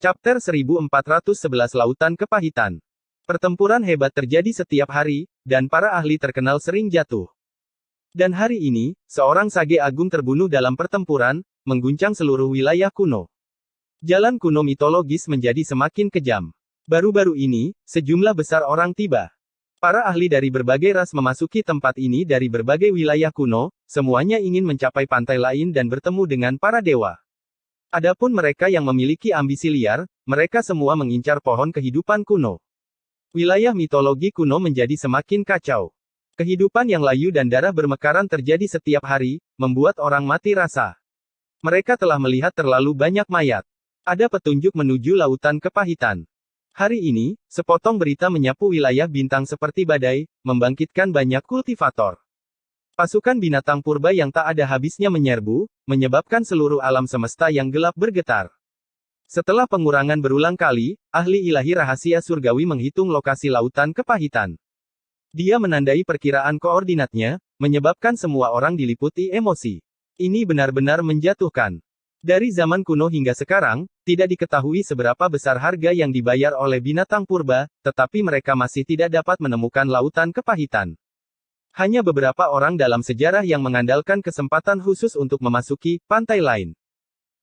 Chapter 1411 Lautan Kepahitan. Pertempuran hebat terjadi setiap hari, dan para ahli terkenal sering jatuh. Dan hari ini, seorang sage agung terbunuh dalam pertempuran, mengguncang seluruh wilayah kuno. Jalan kuno mitologis menjadi semakin kejam. Baru-baru ini, sejumlah besar orang tiba. Para ahli dari berbagai ras memasuki tempat ini dari berbagai wilayah kuno, semuanya ingin mencapai pantai lain dan bertemu dengan para dewa. Adapun mereka yang memiliki ambisi liar, mereka semua mengincar pohon kehidupan kuno. Wilayah mitologi kuno menjadi semakin kacau. Kehidupan yang layu dan darah bermekaran terjadi setiap hari, membuat orang mati rasa. Mereka telah melihat terlalu banyak mayat. Ada petunjuk menuju lautan kepahitan. Hari ini, sepotong berita menyapu wilayah bintang seperti badai, membangkitkan banyak kultivator. Pasukan binatang purba yang tak ada habisnya menyerbu, menyebabkan seluruh alam semesta yang gelap bergetar. Setelah pengurangan berulang kali, ahli ilahi rahasia surgawi menghitung lokasi lautan kepahitan. Dia menandai perkiraan koordinatnya, menyebabkan semua orang diliputi emosi. Ini benar-benar menjatuhkan. Dari zaman kuno hingga sekarang, tidak diketahui seberapa besar harga yang dibayar oleh binatang purba, tetapi mereka masih tidak dapat menemukan lautan kepahitan. Hanya beberapa orang dalam sejarah yang mengandalkan kesempatan khusus untuk memasuki pantai lain.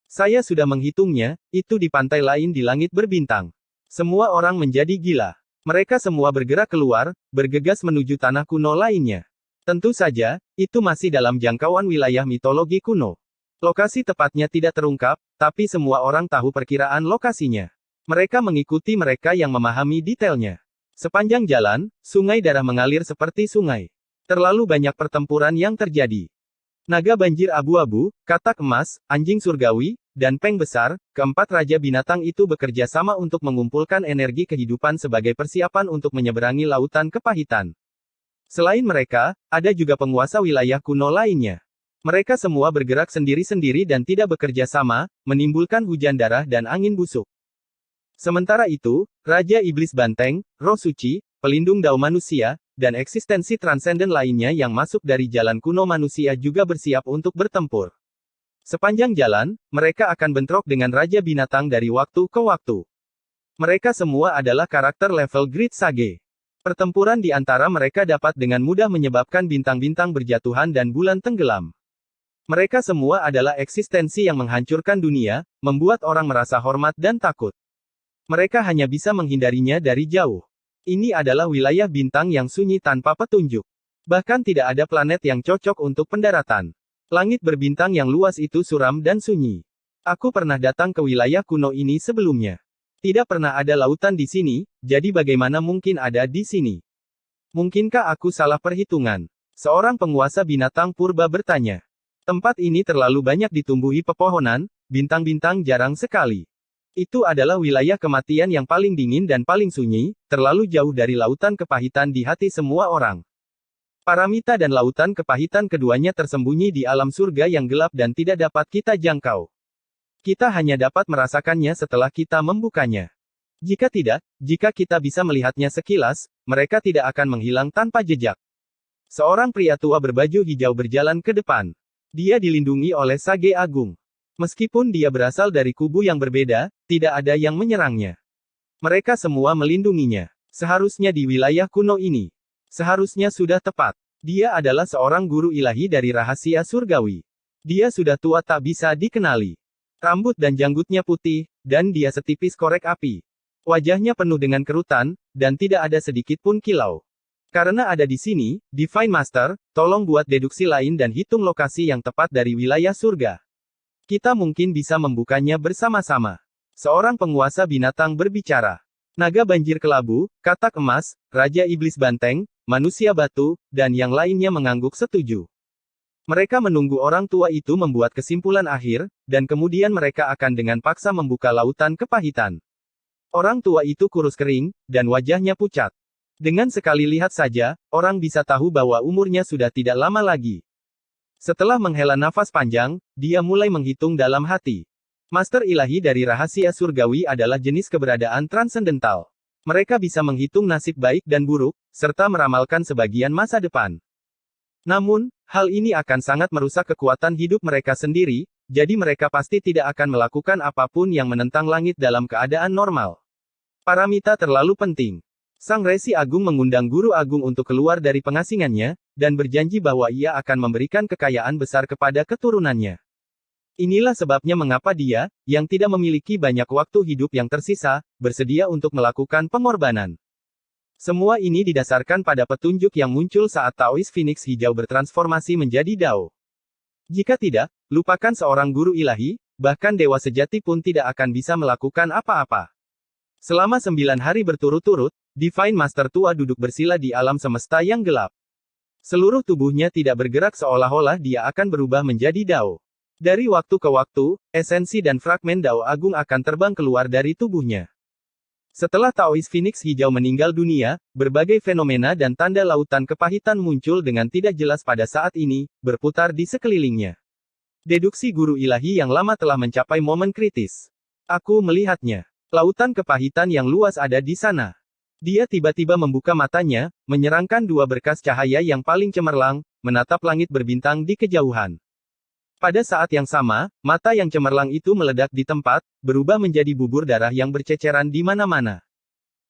Saya sudah menghitungnya, itu di pantai lain di langit berbintang. Semua orang menjadi gila. Mereka semua bergerak keluar, bergegas menuju tanah kuno lainnya. Tentu saja, itu masih dalam jangkauan wilayah mitologi kuno. Lokasi tepatnya tidak terungkap, tapi semua orang tahu perkiraan lokasinya. Mereka mengikuti mereka yang memahami detailnya. Sepanjang jalan, sungai darah mengalir seperti sungai. Terlalu banyak pertempuran yang terjadi. Naga banjir abu-abu, katak emas, anjing surgawi, dan peng besar, keempat raja binatang itu bekerja sama untuk mengumpulkan energi kehidupan sebagai persiapan untuk menyeberangi lautan kepahitan. Selain mereka, ada juga penguasa wilayah kuno lainnya. Mereka semua bergerak sendiri-sendiri dan tidak bekerja sama, menimbulkan hujan darah dan angin busuk. Sementara itu, Raja Iblis Banteng, Roh Suci, pelindung dao manusia, dan eksistensi transenden lainnya yang masuk dari jalan kuno manusia juga bersiap untuk bertempur. Sepanjang jalan, mereka akan bentrok dengan Raja Binatang dari waktu ke waktu. Mereka semua adalah karakter level Great Sage. Pertempuran di antara mereka dapat dengan mudah menyebabkan bintang-bintang berjatuhan dan bulan tenggelam. Mereka semua adalah eksistensi yang menghancurkan dunia, membuat orang merasa hormat dan takut. Mereka hanya bisa menghindarinya dari jauh. Ini adalah wilayah bintang yang sunyi tanpa petunjuk. Bahkan tidak ada planet yang cocok untuk pendaratan. Langit berbintang yang luas itu suram dan sunyi. Aku pernah datang ke wilayah kuno ini sebelumnya. Tidak pernah ada lautan di sini, jadi bagaimana mungkin ada di sini? Mungkinkah aku salah perhitungan? Seorang penguasa binatang purba bertanya. Tempat ini terlalu banyak ditumbuhi pepohonan, bintang-bintang jarang sekali. Itu adalah wilayah kematian yang paling dingin dan paling sunyi, terlalu jauh dari lautan kepahitan di hati semua orang. Paramita dan lautan kepahitan keduanya tersembunyi di alam surga yang gelap dan tidak dapat kita jangkau. Kita hanya dapat merasakannya setelah kita membukanya. Jika tidak, jika kita bisa melihatnya sekilas, mereka tidak akan menghilang tanpa jejak. Seorang pria tua berbaju hijau berjalan ke depan. Dia dilindungi oleh Sage Agung. Meskipun dia berasal dari kubu yang berbeda, tidak ada yang menyerangnya. Mereka semua melindunginya. Seharusnya di wilayah kuno ini. Seharusnya sudah tepat. Dia adalah seorang guru ilahi dari rahasia surgawi. Dia sudah tua tak bisa dikenali. Rambut dan janggutnya putih, dan dia setipis korek api. Wajahnya penuh dengan kerutan, dan tidak ada sedikit pun kilau. Karena ada di sini, Divine Master, tolong buat deduksi lain dan hitung lokasi yang tepat dari wilayah surga. Kita mungkin bisa membukanya bersama-sama. Seorang penguasa binatang berbicara. Naga banjir kelabu, katak emas, Raja Iblis Banteng, manusia batu, dan yang lainnya mengangguk setuju. Mereka menunggu orang tua itu membuat kesimpulan akhir, dan kemudian mereka akan dengan paksa membuka lautan kepahitan. Orang tua itu kurus kering, dan wajahnya pucat. Dengan sekali lihat saja, orang bisa tahu bahwa umurnya sudah tidak lama lagi. Setelah menghela nafas panjang, dia mulai menghitung dalam hati. Master ilahi dari rahasia surgawi adalah jenis keberadaan transendental. Mereka bisa menghitung nasib baik dan buruk, serta meramalkan sebagian masa depan. Namun, hal ini akan sangat merusak kekuatan hidup mereka sendiri, jadi mereka pasti tidak akan melakukan apapun yang menentang langit dalam keadaan normal. Paramita terlalu penting. Sang Resi Agung mengundang Guru Agung untuk keluar dari pengasingannya, dan berjanji bahwa ia akan memberikan kekayaan besar kepada keturunannya. Inilah sebabnya mengapa dia, yang tidak memiliki banyak waktu hidup yang tersisa, bersedia untuk melakukan pengorbanan. Semua ini didasarkan pada petunjuk yang muncul saat Taoist Phoenix Hijau bertransformasi menjadi Dao. Jika tidak, lupakan seorang guru ilahi, bahkan dewa sejati pun tidak akan bisa melakukan apa-apa. Selama 9 hari berturut-turut, Divine Master tua duduk bersila di alam semesta yang gelap. Seluruh tubuhnya tidak bergerak seolah-olah dia akan berubah menjadi Dao. Dari waktu ke waktu, esensi dan fragmen Dao Agung akan terbang keluar dari tubuhnya. Setelah Taoist Phoenix Hijau meninggal dunia, berbagai fenomena dan tanda lautan kepahitan muncul dengan tidak jelas pada saat ini, berputar di sekelilingnya. Deduksi guru ilahi yang lama telah mencapai momen kritis. Aku melihatnya. Lautan kepahitan yang luas ada di sana. Dia tiba-tiba membuka matanya, menyerangkan dua berkas cahaya yang paling cemerlang, menatap langit berbintang di kejauhan. Pada saat yang sama, mata yang cemerlang itu meledak di tempat, berubah menjadi bubur darah yang berceceran di mana-mana.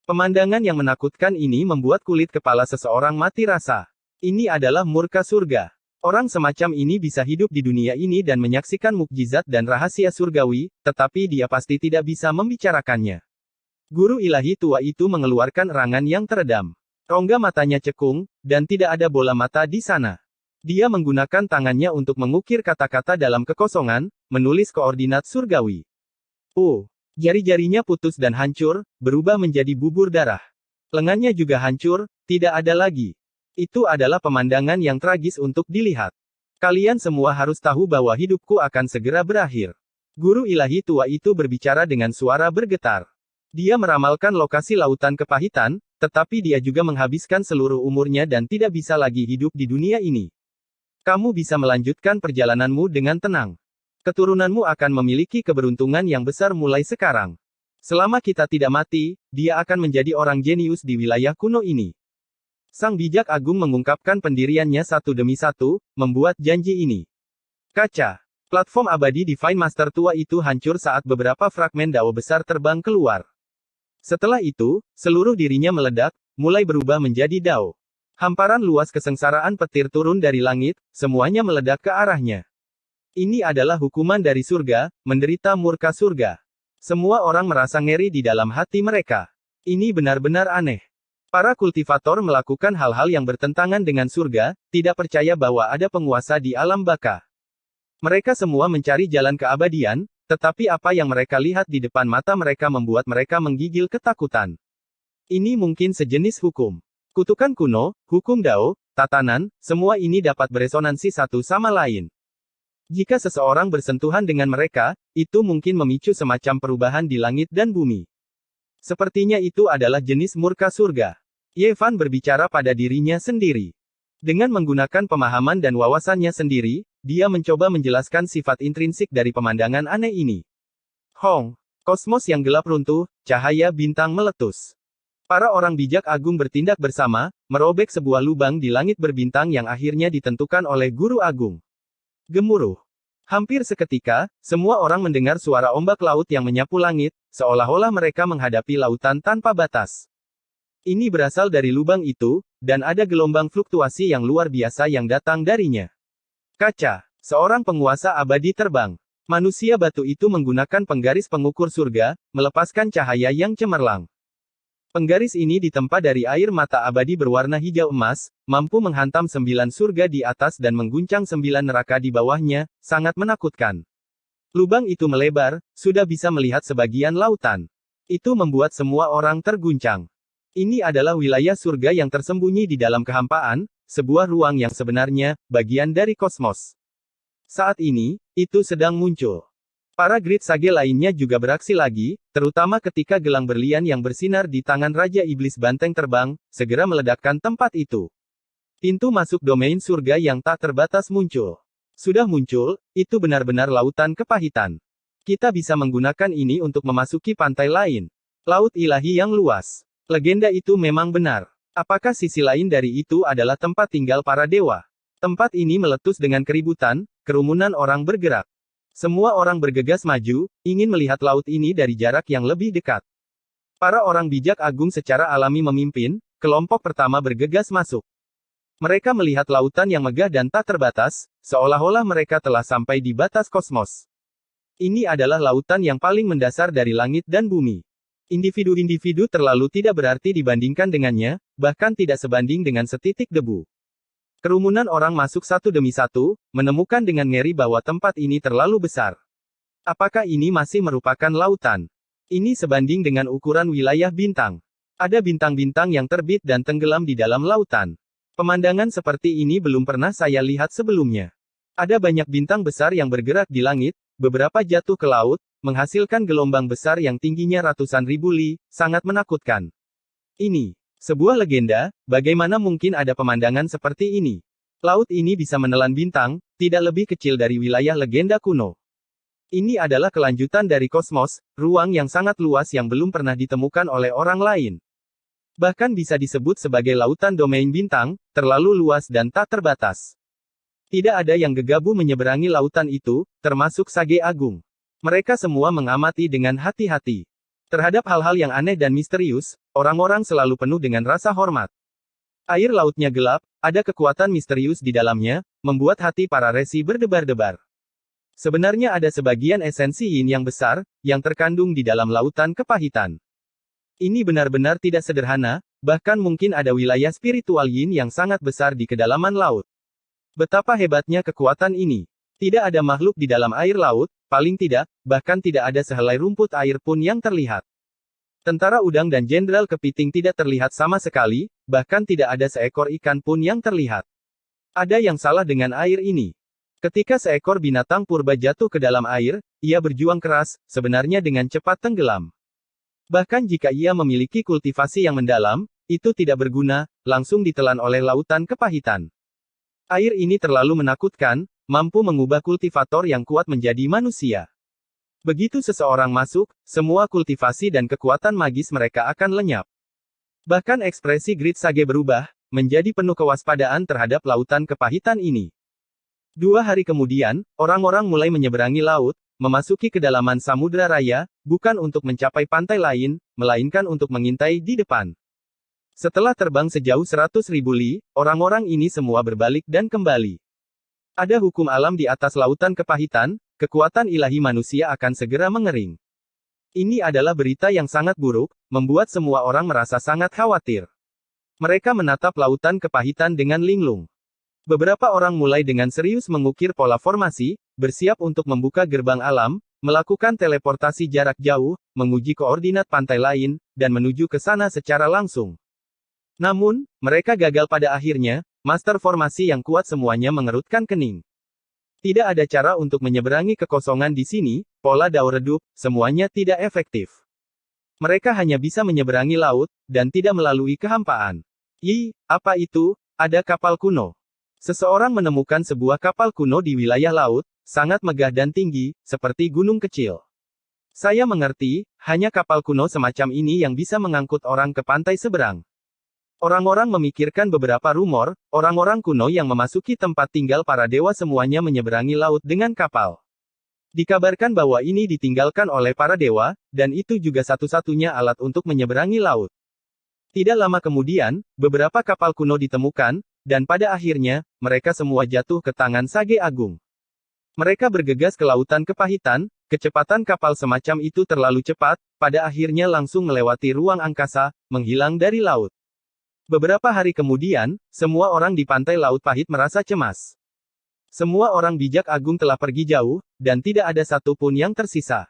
Pemandangan yang menakutkan ini membuat kulit kepala seseorang mati rasa. Ini adalah murka surga. Orang semacam ini bisa hidup di dunia ini dan menyaksikan mukjizat dan rahasia surgawi, tetapi dia pasti tidak bisa membicarakannya. Guru ilahi tua itu mengeluarkan erangan yang teredam. Rongga matanya cekung, dan tidak ada bola mata di sana. Dia menggunakan tangannya untuk mengukir kata-kata dalam kekosongan, menulis koordinat surgawi. Jari-jarinya putus dan hancur, berubah menjadi bubur darah. Lengannya juga hancur, tidak ada lagi. Itu adalah pemandangan yang tragis untuk dilihat. Kalian semua harus tahu bahwa hidupku akan segera berakhir. Guru ilahi tua itu berbicara dengan suara bergetar. Dia meramalkan lokasi lautan kepahitan, tetapi dia juga menghabiskan seluruh umurnya dan tidak bisa lagi hidup di dunia ini. Kamu bisa melanjutkan perjalananmu dengan tenang. Keturunanmu akan memiliki keberuntungan yang besar mulai sekarang. Selama kita tidak mati, dia akan menjadi orang jenius di wilayah kuno ini. Sang bijak agung mengungkapkan pendiriannya satu demi satu, membuat janji ini. Kaca. Platform abadi Divine Master tua itu hancur saat beberapa fragmen Dao besar terbang keluar. Setelah itu, seluruh dirinya meledak, mulai berubah menjadi Dao. Hamparan luas kesengsaraan petir turun dari langit, semuanya meledak ke arahnya. Ini adalah hukuman dari surga, menderita murka surga. Semua orang merasa ngeri di dalam hati mereka. Ini benar-benar aneh. Para kultivator melakukan hal-hal yang bertentangan dengan surga, tidak percaya bahwa ada penguasa di alam baka. Mereka semua mencari jalan keabadian, tetapi apa yang mereka lihat di depan mata mereka membuat mereka menggigil ketakutan. Ini mungkin sejenis hukum. Kutukan kuno, hukum Dao, tatanan, semua ini dapat beresonansi satu sama lain. Jika seseorang bersentuhan dengan mereka, itu mungkin memicu semacam perubahan di langit dan bumi. Sepertinya itu adalah jenis murka surga. Yevan berbicara pada dirinya sendiri. Dengan menggunakan pemahaman dan wawasannya sendiri, dia mencoba menjelaskan sifat intrinsik dari pemandangan aneh ini. Kosmos yang gelap runtuh, cahaya bintang meletus. Para orang bijak agung bertindak bersama, merobek sebuah lubang di langit berbintang yang akhirnya ditentukan oleh Guru Agung. Gemuruh. Hampir seketika, semua orang mendengar suara ombak laut yang menyapu langit, seolah-olah mereka menghadapi lautan tanpa batas. Ini berasal dari lubang itu, dan ada gelombang fluktuasi yang luar biasa yang datang darinya. Kaca. Seorang penguasa abadi terbang. Manusia batu itu menggunakan penggaris pengukur surga, melepaskan cahaya yang cemerlang. Penggaris ini ditempa dari air mata abadi berwarna hijau emas, mampu menghantam 9 surga di atas dan mengguncang 9 neraka di bawahnya, sangat menakutkan. Lubang itu melebar, sudah bisa melihat sebagian lautan. Itu membuat semua orang terguncang. Ini adalah wilayah surga yang tersembunyi di dalam kehampaan, sebuah ruang yang sebenarnya, bagian dari kosmos. Saat ini, itu sedang muncul. Para grid sage lainnya juga beraksi lagi, terutama ketika gelang berlian yang bersinar di tangan Raja Iblis Banteng terbang, segera meledakkan tempat itu. Pintu masuk domain surga yang tak terbatas muncul. Sudah muncul, itu benar-benar lautan kepahitan. Kita bisa menggunakan ini untuk memasuki pantai lain. Laut ilahi yang luas. Legenda itu memang benar. Apakah sisi lain dari itu adalah tempat tinggal para dewa? Tempat ini meletus dengan keributan, kerumunan orang bergerak. Semua orang bergegas maju, ingin melihat laut ini dari jarak yang lebih dekat. Para orang bijak agung secara alami memimpin, kelompok pertama bergegas masuk. Mereka melihat lautan yang megah dan tak terbatas, seolah-olah mereka telah sampai di batas kosmos. Ini adalah lautan yang paling mendasar dari langit dan bumi. Individu-individu terlalu tidak berarti dibandingkan dengannya, bahkan tidak sebanding dengan setitik debu. Kerumunan orang masuk satu demi satu, menemukan dengan ngeri bahwa tempat ini terlalu besar. Apakah ini masih merupakan lautan? Ini sebanding dengan ukuran wilayah bintang. Ada bintang-bintang yang terbit dan tenggelam di dalam lautan. Pemandangan seperti ini belum pernah saya lihat sebelumnya. Ada banyak bintang besar yang bergerak di langit, beberapa jatuh ke laut, menghasilkan gelombang besar yang tingginya ratusan ribu li, sangat menakutkan. Ini sebuah legenda, bagaimana mungkin ada pemandangan seperti ini? Laut ini bisa menelan bintang, tidak lebih kecil dari wilayah legenda kuno. Ini adalah kelanjutan dari kosmos, ruang yang sangat luas yang belum pernah ditemukan oleh orang lain. Bahkan bisa disebut sebagai lautan domain bintang, terlalu luas dan tak terbatas. Tidak ada yang gegabah menyeberangi lautan itu, termasuk Sage Agung. Mereka semua mengamati dengan hati-hati. Terhadap hal-hal yang aneh dan misterius, orang-orang selalu penuh dengan rasa hormat. Air lautnya gelap, ada kekuatan misterius di dalamnya, membuat hati para resi berdebar-debar. Sebenarnya ada sebagian esensi yin yang besar, yang terkandung di dalam lautan kepahitan. Ini benar-benar tidak sederhana, bahkan mungkin ada wilayah spiritual yin yang sangat besar di kedalaman laut. Betapa hebatnya kekuatan ini. Tidak ada makhluk di dalam air laut, paling tidak, bahkan tidak ada sehelai rumput air pun yang terlihat. Tentara udang dan jenderal kepiting tidak terlihat sama sekali, bahkan tidak ada seekor ikan pun yang terlihat. Ada yang salah dengan air ini. Ketika seekor binatang purba jatuh ke dalam air, ia berjuang keras, sebenarnya dengan cepat tenggelam. Bahkan jika ia memiliki kultivasi yang mendalam, itu tidak berguna, langsung ditelan oleh lautan kepahitan. Air ini terlalu menakutkan, mampu mengubah kultivator yang kuat menjadi manusia. Begitu seseorang masuk, semua kultivasi dan kekuatan magis mereka akan lenyap. Bahkan ekspresi Grid Sage berubah, menjadi penuh kewaspadaan terhadap lautan kepahitan ini. 2 hari kemudian, orang-orang mulai menyeberangi laut, memasuki kedalaman Samudra Raya, bukan untuk mencapai pantai lain, melainkan untuk mengintai di depan. Setelah terbang sejauh 100.000 li, orang-orang ini semua berbalik dan kembali. Ada hukum alam di atas lautan kepahitan, kekuatan ilahi manusia akan segera mengering. Ini adalah berita yang sangat buruk, membuat semua orang merasa sangat khawatir. Mereka menatap lautan kepahitan dengan linglung. Beberapa orang mulai dengan serius mengukir pola formasi, bersiap untuk membuka gerbang alam, melakukan teleportasi jarak jauh, menguji koordinat pantai lain, dan menuju ke sana secara langsung. Namun, mereka gagal pada akhirnya. Master formasi yang kuat semuanya mengerutkan kening. Tidak ada cara untuk menyeberangi kekosongan di sini, pola dao redup, semuanya tidak efektif. Mereka hanya bisa menyeberangi laut, dan tidak melalui kehampaan. Apa itu? Ada kapal kuno. Seseorang menemukan sebuah kapal kuno di wilayah laut, sangat megah dan tinggi, seperti gunung kecil. Saya mengerti, hanya kapal kuno semacam ini yang bisa mengangkut orang ke pantai seberang. Orang-orang memikirkan beberapa rumor, orang-orang kuno yang memasuki tempat tinggal para dewa semuanya menyeberangi laut dengan kapal. Dikabarkan bahwa ini ditinggalkan oleh para dewa, dan itu juga satu-satunya alat untuk menyeberangi laut. Tidak lama kemudian, beberapa kapal kuno ditemukan, dan pada akhirnya, mereka semua jatuh ke tangan Sage Agung. Mereka bergegas ke lautan kepahitan, kecepatan kapal semacam itu terlalu cepat, pada akhirnya langsung melewati ruang angkasa, menghilang dari laut. Beberapa hari kemudian, semua orang di pantai Laut Pahit merasa cemas. Semua orang bijak agung telah pergi jauh, dan tidak ada satu pun yang tersisa.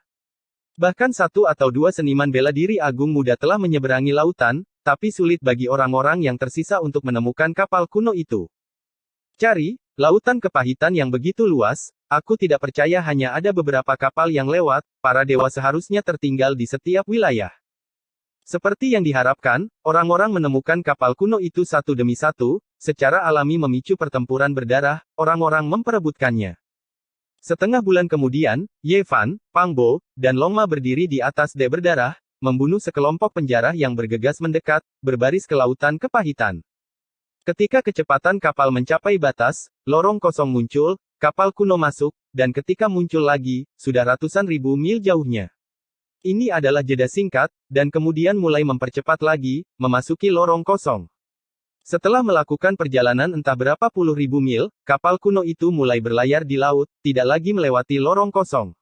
Bahkan 1 atau 2 seniman bela diri agung muda telah menyeberangi lautan, tapi sulit bagi orang-orang yang tersisa untuk menemukan kapal kuno itu. Cari, lautan kepahitan yang begitu luas, aku tidak percaya hanya ada beberapa kapal yang lewat, para dewa seharusnya tertinggal di setiap wilayah. Seperti yang diharapkan, orang-orang menemukan kapal kuno itu satu demi satu, secara alami memicu pertempuran berdarah, orang-orang memperebutkannya. Setengah bulan kemudian, Ye Fan, Pang Bo, dan Long Ma berdiri di atas dek berdarah, membunuh sekelompok penjara yang bergegas mendekat, berbaris ke lautan kepahitan. Ketika kecepatan kapal mencapai batas, lorong kosong muncul, kapal kuno masuk, dan ketika muncul lagi, sudah ratusan ribu mil jauhnya. Ini adalah jeda singkat, dan kemudian mulai mempercepat lagi, memasuki lorong kosong. Setelah melakukan perjalanan entah berapa puluh ribu mil, kapal kuno itu mulai berlayar di laut, tidak lagi melewati lorong kosong.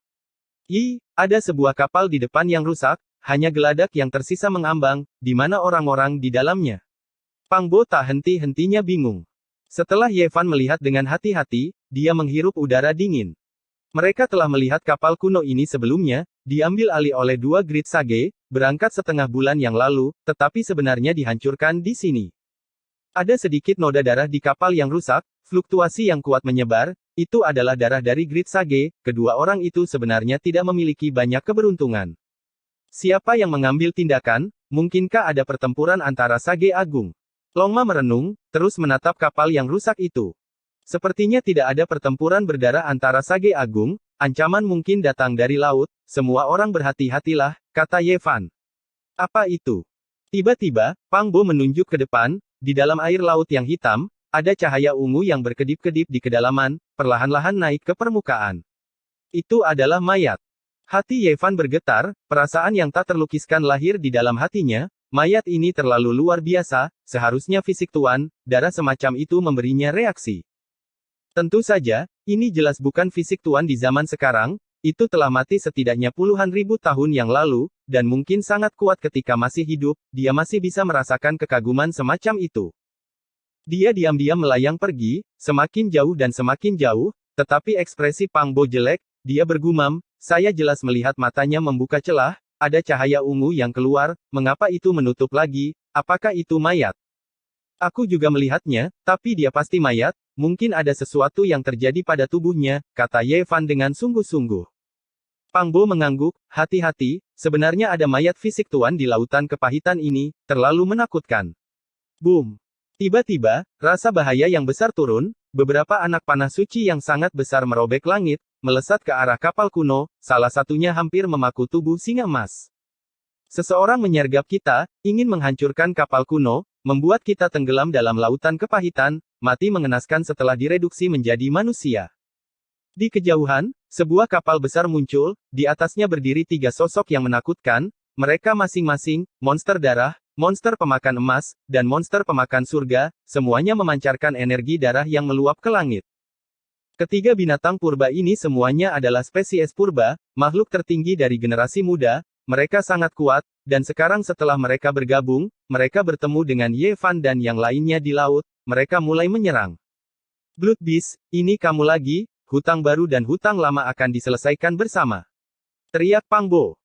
Ada sebuah kapal di depan yang rusak, hanya geladak yang tersisa mengambang, di mana orang-orang di dalamnya. Pang Bo tak henti-hentinya bingung. Setelah Ye Fan melihat dengan hati-hati, dia menghirup udara dingin. Mereka telah melihat kapal kuno ini sebelumnya, diambil alih oleh dua Grid Sage, berangkat setengah bulan yang lalu, tetapi sebenarnya dihancurkan di sini. Ada sedikit noda darah di kapal yang rusak, fluktuasi yang kuat menyebar, itu adalah darah dari Grid Sage, kedua orang itu sebenarnya tidak memiliki banyak keberuntungan. Siapa yang mengambil tindakan? Mungkinkah ada pertempuran antara Sage Agung? Longma merenung, terus menatap kapal yang rusak itu. Sepertinya tidak ada pertempuran berdarah antara Sage Agung, ancaman mungkin datang dari laut, semua orang berhati-hatilah, kata Ye Fan. Apa itu? Tiba-tiba, Pang Bo menunjuk ke depan, di dalam air laut yang hitam, ada cahaya ungu yang berkedip-kedip di kedalaman, perlahan-lahan naik ke permukaan. Itu adalah mayat. Hati Ye Fan bergetar, perasaan yang tak terlukiskan lahir di dalam hatinya. Mayat ini terlalu luar biasa, seharusnya fisik tuan, darah semacam itu memberinya reaksi. Tentu saja, ini jelas bukan fisik tuan di zaman sekarang, itu telah mati setidaknya puluhan ribu tahun yang lalu, dan mungkin sangat kuat ketika masih hidup, dia masih bisa merasakan kekaguman semacam itu. Dia diam-diam melayang pergi, semakin jauh, tetapi ekspresi Pang Bo jelek, dia bergumam, saya jelas melihat matanya membuka celah, ada cahaya ungu yang keluar, mengapa itu menutup lagi, apakah itu mayat? Aku juga melihatnya, tapi dia pasti mayat, mungkin ada sesuatu yang terjadi pada tubuhnya, kata Ye Fan dengan sungguh-sungguh. Pang Bo mengangguk, hati-hati, sebenarnya ada mayat fisik tuan di lautan kepahitan ini, terlalu menakutkan. Boom! Tiba-tiba, rasa bahaya yang besar turun, beberapa anak panah suci yang sangat besar merobek langit, melesat ke arah kapal kuno, salah satunya hampir memaku tubuh singa emas. Seseorang menyergap kita, ingin menghancurkan kapal kuno, membuat kita tenggelam dalam lautan kepahitan, mati mengenaskan setelah direduksi menjadi manusia. Di kejauhan, sebuah kapal besar muncul, di atasnya berdiri tiga sosok yang menakutkan, mereka masing-masing, monster darah, monster pemakan emas, dan monster pemakan surga, semuanya memancarkan energi darah yang meluap ke langit. Ketiga binatang purba ini semuanya adalah spesies purba, makhluk tertinggi dari generasi muda, mereka sangat kuat, dan sekarang setelah mereka bergabung, mereka bertemu dengan Ye Fan dan yang lainnya di laut, mereka mulai menyerang. Blood Beast, ini kamu lagi, hutang baru dan hutang lama akan diselesaikan bersama. Teriak Pang Bo.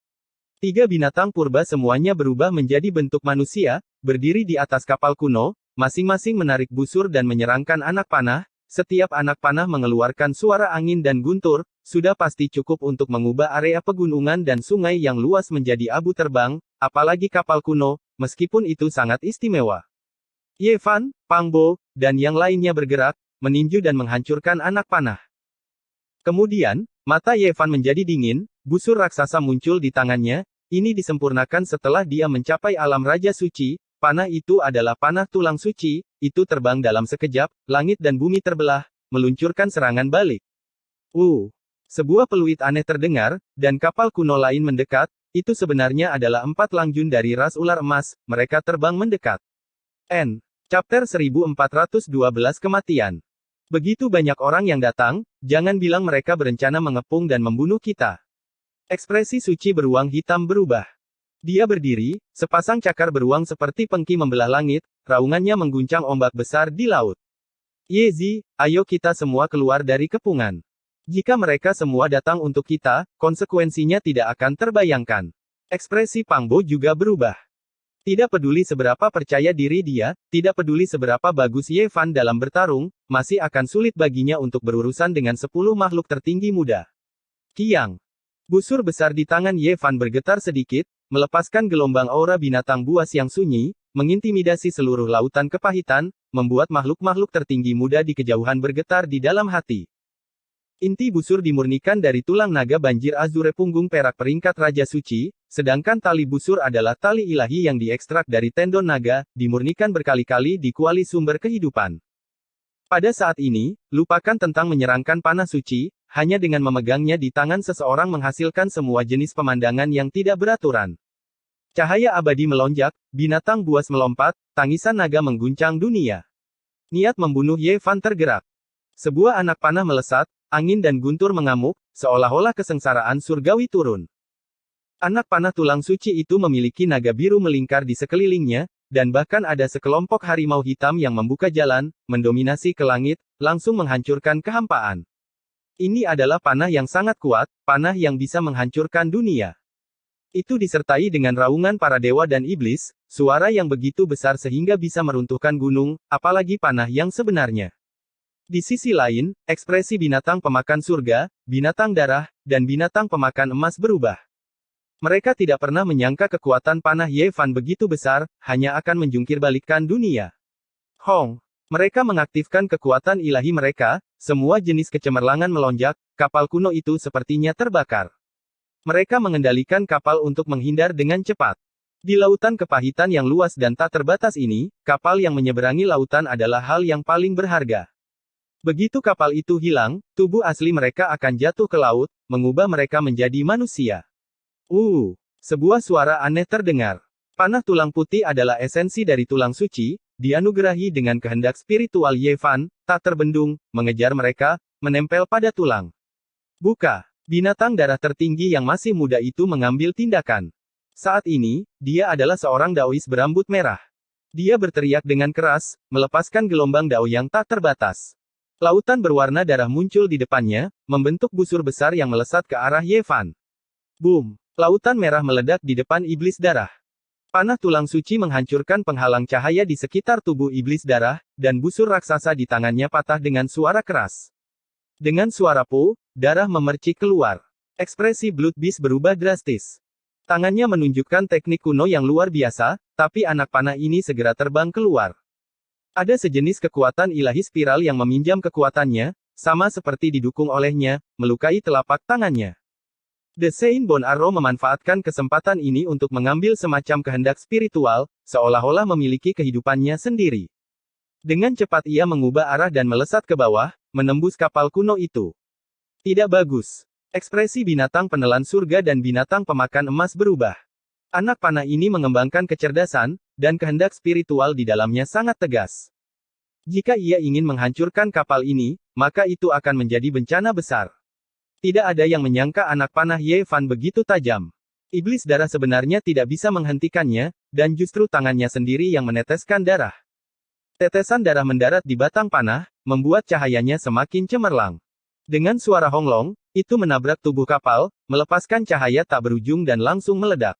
Tiga binatang purba semuanya berubah menjadi bentuk manusia, berdiri di atas kapal kuno, masing-masing menarik busur dan menyerangkan anak panah. Setiap anak panah mengeluarkan suara angin dan guntur, sudah pasti cukup untuk mengubah area pegunungan dan sungai yang luas menjadi abu terbang, apalagi kapal kuno, meskipun itu sangat istimewa. Ye Fan, Pang Bo, dan yang lainnya bergerak, meninju dan menghancurkan anak panah. Kemudian, mata Ye Fan menjadi dingin, busur raksasa muncul di tangannya, ini disempurnakan setelah dia mencapai alam Raja Suci. Panah itu adalah panah tulang suci, itu terbang dalam sekejap, langit dan bumi terbelah, meluncurkan serangan balik. Sebuah peluit aneh terdengar, dan kapal kuno lain mendekat, itu sebenarnya adalah 4 langjun dari ras ular emas, mereka terbang mendekat. Chapter 1412 Kematian. Begitu banyak orang yang datang, jangan bilang mereka berencana mengepung dan membunuh kita. Ekspresi suci beruang hitam berubah. Dia berdiri, sepasang cakar beruang seperti pengki membelah langit, raungannya mengguncang ombak besar di laut. Yezi, ayo kita semua keluar dari kepungan. Jika mereka semua datang untuk kita, konsekuensinya tidak akan terbayangkan. Ekspresi Pang Bo juga berubah. Tidak peduli seberapa percaya diri dia, tidak peduli seberapa bagus Ye Fan dalam bertarung, masih akan sulit baginya untuk berurusan dengan 10 makhluk tertinggi muda. Kiang. Busur besar di tangan Ye Fan bergetar sedikit, melepaskan gelombang aura binatang buas yang sunyi, mengintimidasi seluruh lautan kepahitan, membuat makhluk-makhluk tertinggi muda di kejauhan bergetar di dalam hati. Inti busur dimurnikan dari tulang naga banjir azure punggung perak peringkat Raja Suci, sedangkan tali busur adalah tali ilahi yang diekstrak dari tendon naga, dimurnikan berkali-kali di kuali sumber kehidupan. Pada saat ini, lupakan tentang menyerangkan panah suci, hanya dengan memegangnya di tangan seseorang menghasilkan semua jenis pemandangan yang tidak beraturan. Cahaya abadi melonjak, binatang buas melompat, tangisan naga mengguncang dunia. Niat membunuh Ye Fan tergerak. Sebuah anak panah melesat, angin dan guntur mengamuk, seolah-olah kesengsaraan surgawi turun. Anak panah tulang suci itu memiliki naga biru melingkar di sekelilingnya, dan bahkan ada sekelompok harimau hitam yang membuka jalan, mendominasi ke langit, langsung menghancurkan kehampaan. Ini adalah panah yang sangat kuat, panah yang bisa menghancurkan dunia. Itu disertai dengan raungan para dewa dan iblis, suara yang begitu besar sehingga bisa meruntuhkan gunung, apalagi panah yang sebenarnya. Di sisi lain, ekspresi binatang pemakan surga, binatang darah, dan binatang pemakan emas berubah. Mereka tidak pernah menyangka kekuatan panah Ye Fan begitu besar, hanya akan menjungkirbalikkan dunia. Hong! Mereka mengaktifkan kekuatan ilahi mereka, semua jenis kecemerlangan melonjak, kapal kuno itu sepertinya terbakar. Mereka mengendalikan kapal untuk menghindar dengan cepat. Di lautan kepahitan yang luas dan tak terbatas ini, kapal yang menyeberangi lautan adalah hal yang paling berharga. Begitu kapal itu hilang, tubuh asli mereka akan jatuh ke laut, mengubah mereka menjadi manusia. Sebuah suara aneh terdengar. Panah tulang putih adalah esensi dari tulang suci, dianugerahi dengan kehendak spiritual Ye Fan, tak terbendung, mengejar mereka, menempel pada tulang. Buka! Binatang darah tertinggi yang masih muda itu mengambil tindakan. Saat ini, dia adalah seorang Daois berambut merah. Dia berteriak dengan keras, melepaskan gelombang Dao yang tak terbatas. Lautan berwarna darah muncul di depannya, membentuk busur besar yang melesat ke arah Ye Fan. Boom! Lautan merah meledak di depan iblis darah. Panah tulang suci menghancurkan penghalang cahaya di sekitar tubuh iblis darah, dan busur raksasa di tangannya patah dengan suara keras. Dengan suara po, darah memercik keluar. Ekspresi Blood Beast berubah drastis. Tangannya menunjukkan teknik kuno yang luar biasa, tapi anak panah ini segera terbang keluar. Ada sejenis kekuatan ilahi spiral yang meminjam kekuatannya, sama seperti didukung olehnya, melukai telapak tangannya. The Sein Bone Arrow memanfaatkan kesempatan ini untuk mengambil semacam kehendak spiritual, seolah-olah memiliki kehidupannya sendiri. Dengan cepat ia mengubah arah dan melesat ke bawah, menembus kapal kuno itu. Tidak bagus. Ekspresi binatang penelan surga dan binatang pemakan emas berubah. Anak panah ini mengembangkan kecerdasan, dan kehendak spiritual di dalamnya sangat tegas. Jika ia ingin menghancurkan kapal ini, maka itu akan menjadi bencana besar. Tidak ada yang menyangka anak panah Ye Fan begitu tajam. Iblis darah sebenarnya tidak bisa menghentikannya, dan justru tangannya sendiri yang meneteskan darah. Tetesan darah mendarat di batang panah, membuat cahayanya semakin cemerlang. Dengan suara honglong, itu menabrak tubuh kapal, melepaskan cahaya tak berujung dan langsung meledak.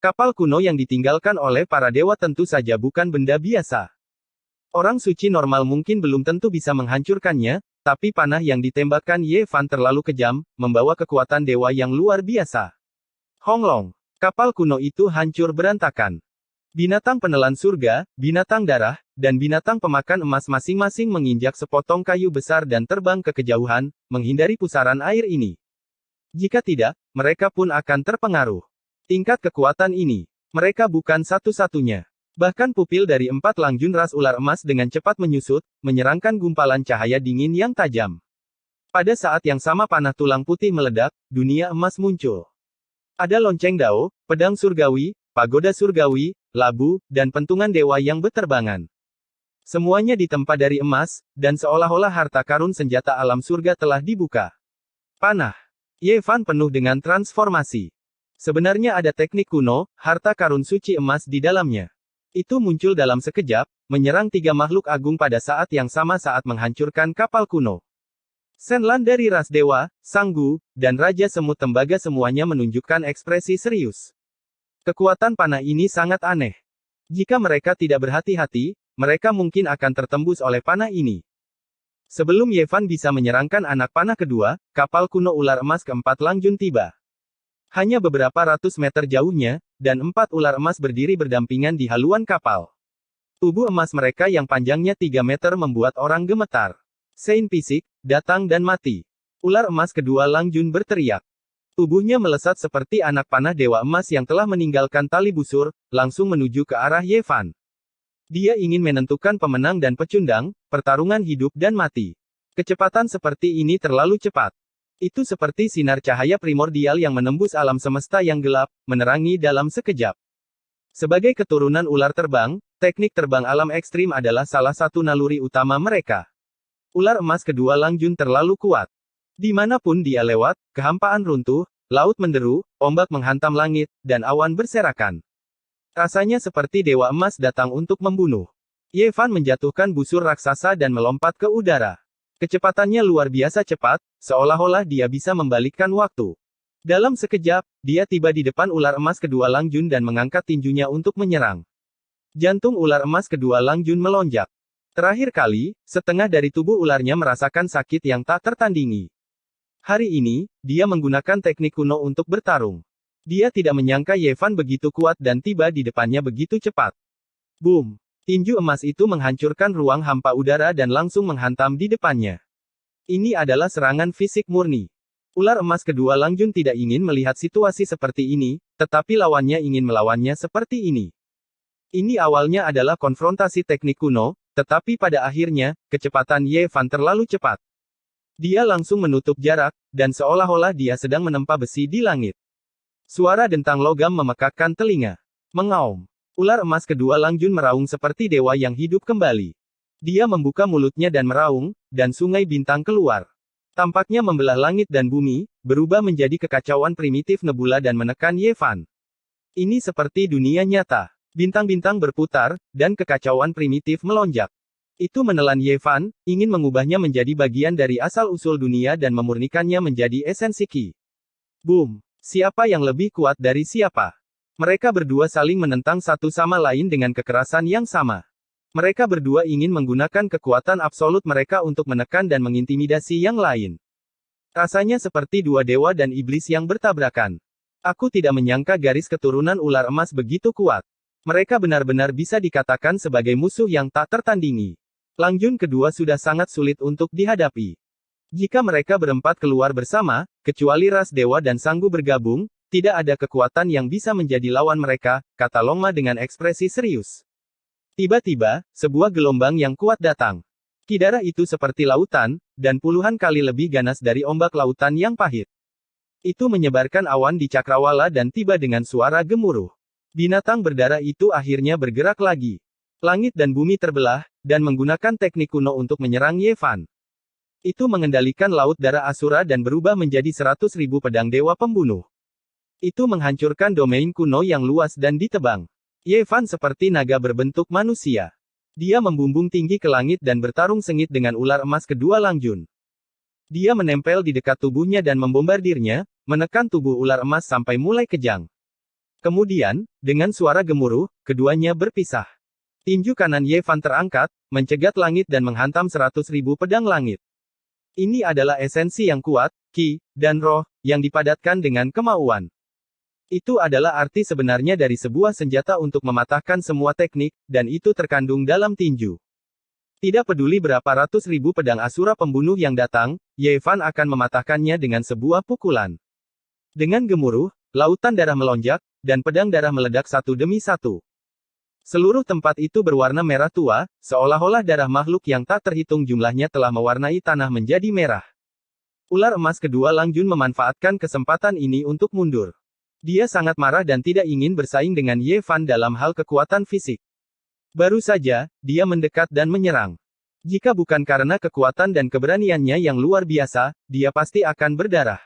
Kapal kuno yang ditinggalkan oleh para dewa tentu saja bukan benda biasa. Orang suci normal mungkin belum tentu bisa menghancurkannya, tapi panah yang ditembakkan Ye Fan terlalu kejam, membawa kekuatan dewa yang luar biasa. Honglong! Kapal kuno itu hancur berantakan. Binatang penelan surga, binatang darah, dan binatang pemakan emas masing-masing menginjak sepotong kayu besar dan terbang ke kejauhan, menghindari pusaran air ini. Jika tidak, mereka pun akan terpengaruh. Tingkat kekuatan ini, mereka bukan satu-satunya. Bahkan pupil dari 4 langjun ras ular emas dengan cepat menyusut, menyerangkan gumpalan cahaya dingin yang tajam. Pada saat yang sama panah tulang putih meledak, dunia emas muncul. Ada lonceng Dao, pedang surgawi, pagoda surgawi, labu, dan pentungan dewa yang beterbangan. Semuanya ditempa dari emas, dan seolah-olah harta karun senjata alam surga telah dibuka. Panah Ye Fan penuh dengan transformasi. Sebenarnya ada teknik kuno, harta karun suci emas di dalamnya. Itu muncul dalam sekejap, menyerang 3 makhluk agung pada saat yang sama saat menghancurkan kapal kuno. Senlan dari ras dewa, Sanggu, dan Raja Semut Tembaga semuanya menunjukkan ekspresi serius. Kekuatan panah ini sangat aneh. Jika mereka tidak berhati-hati, mereka mungkin akan tertembus oleh panah ini. Sebelum Ye Fan bisa menyerangkan anak panah kedua, kapal kuno ular emas keempat Langjun tiba. Hanya beberapa ratus meter jauhnya, dan 4 ular emas berdiri berdampingan di haluan kapal. Tubuh emas mereka yang panjangnya 3 meter membuat orang gemetar. Sein Pisik, datang dan mati. Ular emas kedua Langjun berteriak. Tubuhnya melesat seperti anak panah dewa emas yang telah meninggalkan tali busur, langsung menuju ke arah Ye Fan. Dia ingin menentukan pemenang dan pecundang, pertarungan hidup dan mati. Kecepatan seperti ini terlalu cepat. Itu seperti sinar cahaya primordial yang menembus alam semesta yang gelap, menerangi dalam sekejap. Sebagai keturunan ular terbang, teknik terbang alam ekstrim adalah salah satu naluri utama mereka. Ular emas kedua Lang Jun terlalu kuat. Dimanapun dia lewat, kehampaan runtuh, laut menderu, ombak menghantam langit, dan awan berserakan. Rasanya seperti dewa emas datang untuk membunuh. Ye Fan menjatuhkan busur raksasa dan melompat ke udara. Kecepatannya luar biasa cepat, seolah-olah dia bisa membalikkan waktu. Dalam sekejap, dia tiba di depan ular emas kedua Lang Jun dan mengangkat tinjunya untuk menyerang. Jantung ular emas kedua Lang Jun melonjak. Terakhir kali, setengah dari tubuh ularnya merasakan sakit yang tak tertandingi. Hari ini, dia menggunakan teknik kuno untuk bertarung. Dia tidak menyangka Ye Fan begitu kuat dan tiba di depannya begitu cepat. Boom! Tinju emas itu menghancurkan ruang hampa udara dan langsung menghantam di depannya. Ini adalah serangan fisik murni. Ular emas kedua Lang Jun tidak ingin melihat situasi seperti ini, tetapi lawannya ingin melawannya seperti ini. Ini awalnya adalah konfrontasi teknik kuno, tetapi pada akhirnya, kecepatan Ye Fan terlalu cepat. Dia langsung menutup jarak, dan seolah-olah dia sedang menempa besi di langit. Suara dentang logam memekakkan telinga. Mengaum. Ular emas kedua Lang Jun meraung seperti dewa yang hidup kembali. Dia membuka mulutnya dan meraung, dan sungai bintang keluar. Tampaknya membelah langit dan bumi, berubah menjadi kekacauan primitif nebula dan menekan Ye Fan. Ini seperti dunia nyata. Bintang-bintang berputar, dan kekacauan primitif melonjak. Itu menelan Ye Fan, ingin mengubahnya menjadi bagian dari asal-usul dunia dan memurnikannya menjadi esensi Qi. Boom! Siapa yang lebih kuat dari siapa? Mereka berdua saling menentang satu sama lain dengan kekerasan yang sama. Mereka berdua ingin menggunakan kekuatan absolut mereka untuk menekan dan mengintimidasi yang lain. Rasanya seperti dua dewa dan iblis yang bertabrakan. Aku tidak menyangka garis keturunan ular emas begitu kuat. Mereka benar-benar bisa dikatakan sebagai musuh yang tak tertandingi. Lang Jun kedua sudah sangat sulit untuk dihadapi. Jika mereka berempat keluar bersama, kecuali ras dewa dan sanggup bergabung, tidak ada kekuatan yang bisa menjadi lawan mereka, kata Long Ma dengan ekspresi serius. Tiba-tiba, sebuah gelombang yang kuat datang. Kidara itu seperti lautan, dan puluhan kali lebih ganas dari ombak lautan yang pahit. Itu menyebarkan awan di cakrawala dan tiba dengan suara gemuruh. Binatang berdarah itu akhirnya bergerak lagi. Langit dan bumi terbelah, dan menggunakan teknik kuno untuk menyerang Ye Fan. Itu mengendalikan laut darah Asura dan berubah menjadi 100.000 pedang dewa pembunuh. Itu menghancurkan domain kuno yang luas dan ditebang. Ye Fan seperti naga berbentuk manusia. Dia membumbung tinggi ke langit dan bertarung sengit dengan ular emas kedua Lang Jun. Dia menempel di dekat tubuhnya dan membombardirnya, menekan tubuh ular emas sampai mulai kejang. Kemudian, dengan suara gemuruh, keduanya berpisah. Tinju kanan Ye Fan terangkat, mencegat langit dan menghantam 100.000 pedang langit. Ini adalah esensi yang kuat, Qi, dan roh, yang dipadatkan dengan kemauan. Itu adalah arti sebenarnya dari sebuah senjata untuk mematahkan semua teknik, dan itu terkandung dalam tinju. Tidak peduli berapa ratus ribu pedang Asura pembunuh yang datang, Ye Fan akan mematahkannya dengan sebuah pukulan. Dengan gemuruh, lautan darah melonjak, dan pedang darah meledak satu demi satu. Seluruh tempat itu berwarna merah tua, seolah-olah darah makhluk yang tak terhitung jumlahnya telah mewarnai tanah menjadi merah. Ular emas kedua Lang Jun memanfaatkan kesempatan ini untuk mundur. Dia sangat marah dan tidak ingin bersaing dengan Ye Fan dalam hal kekuatan fisik. Baru saja, dia mendekat dan menyerang. Jika bukan karena kekuatan dan keberaniannya yang luar biasa, dia pasti akan berdarah.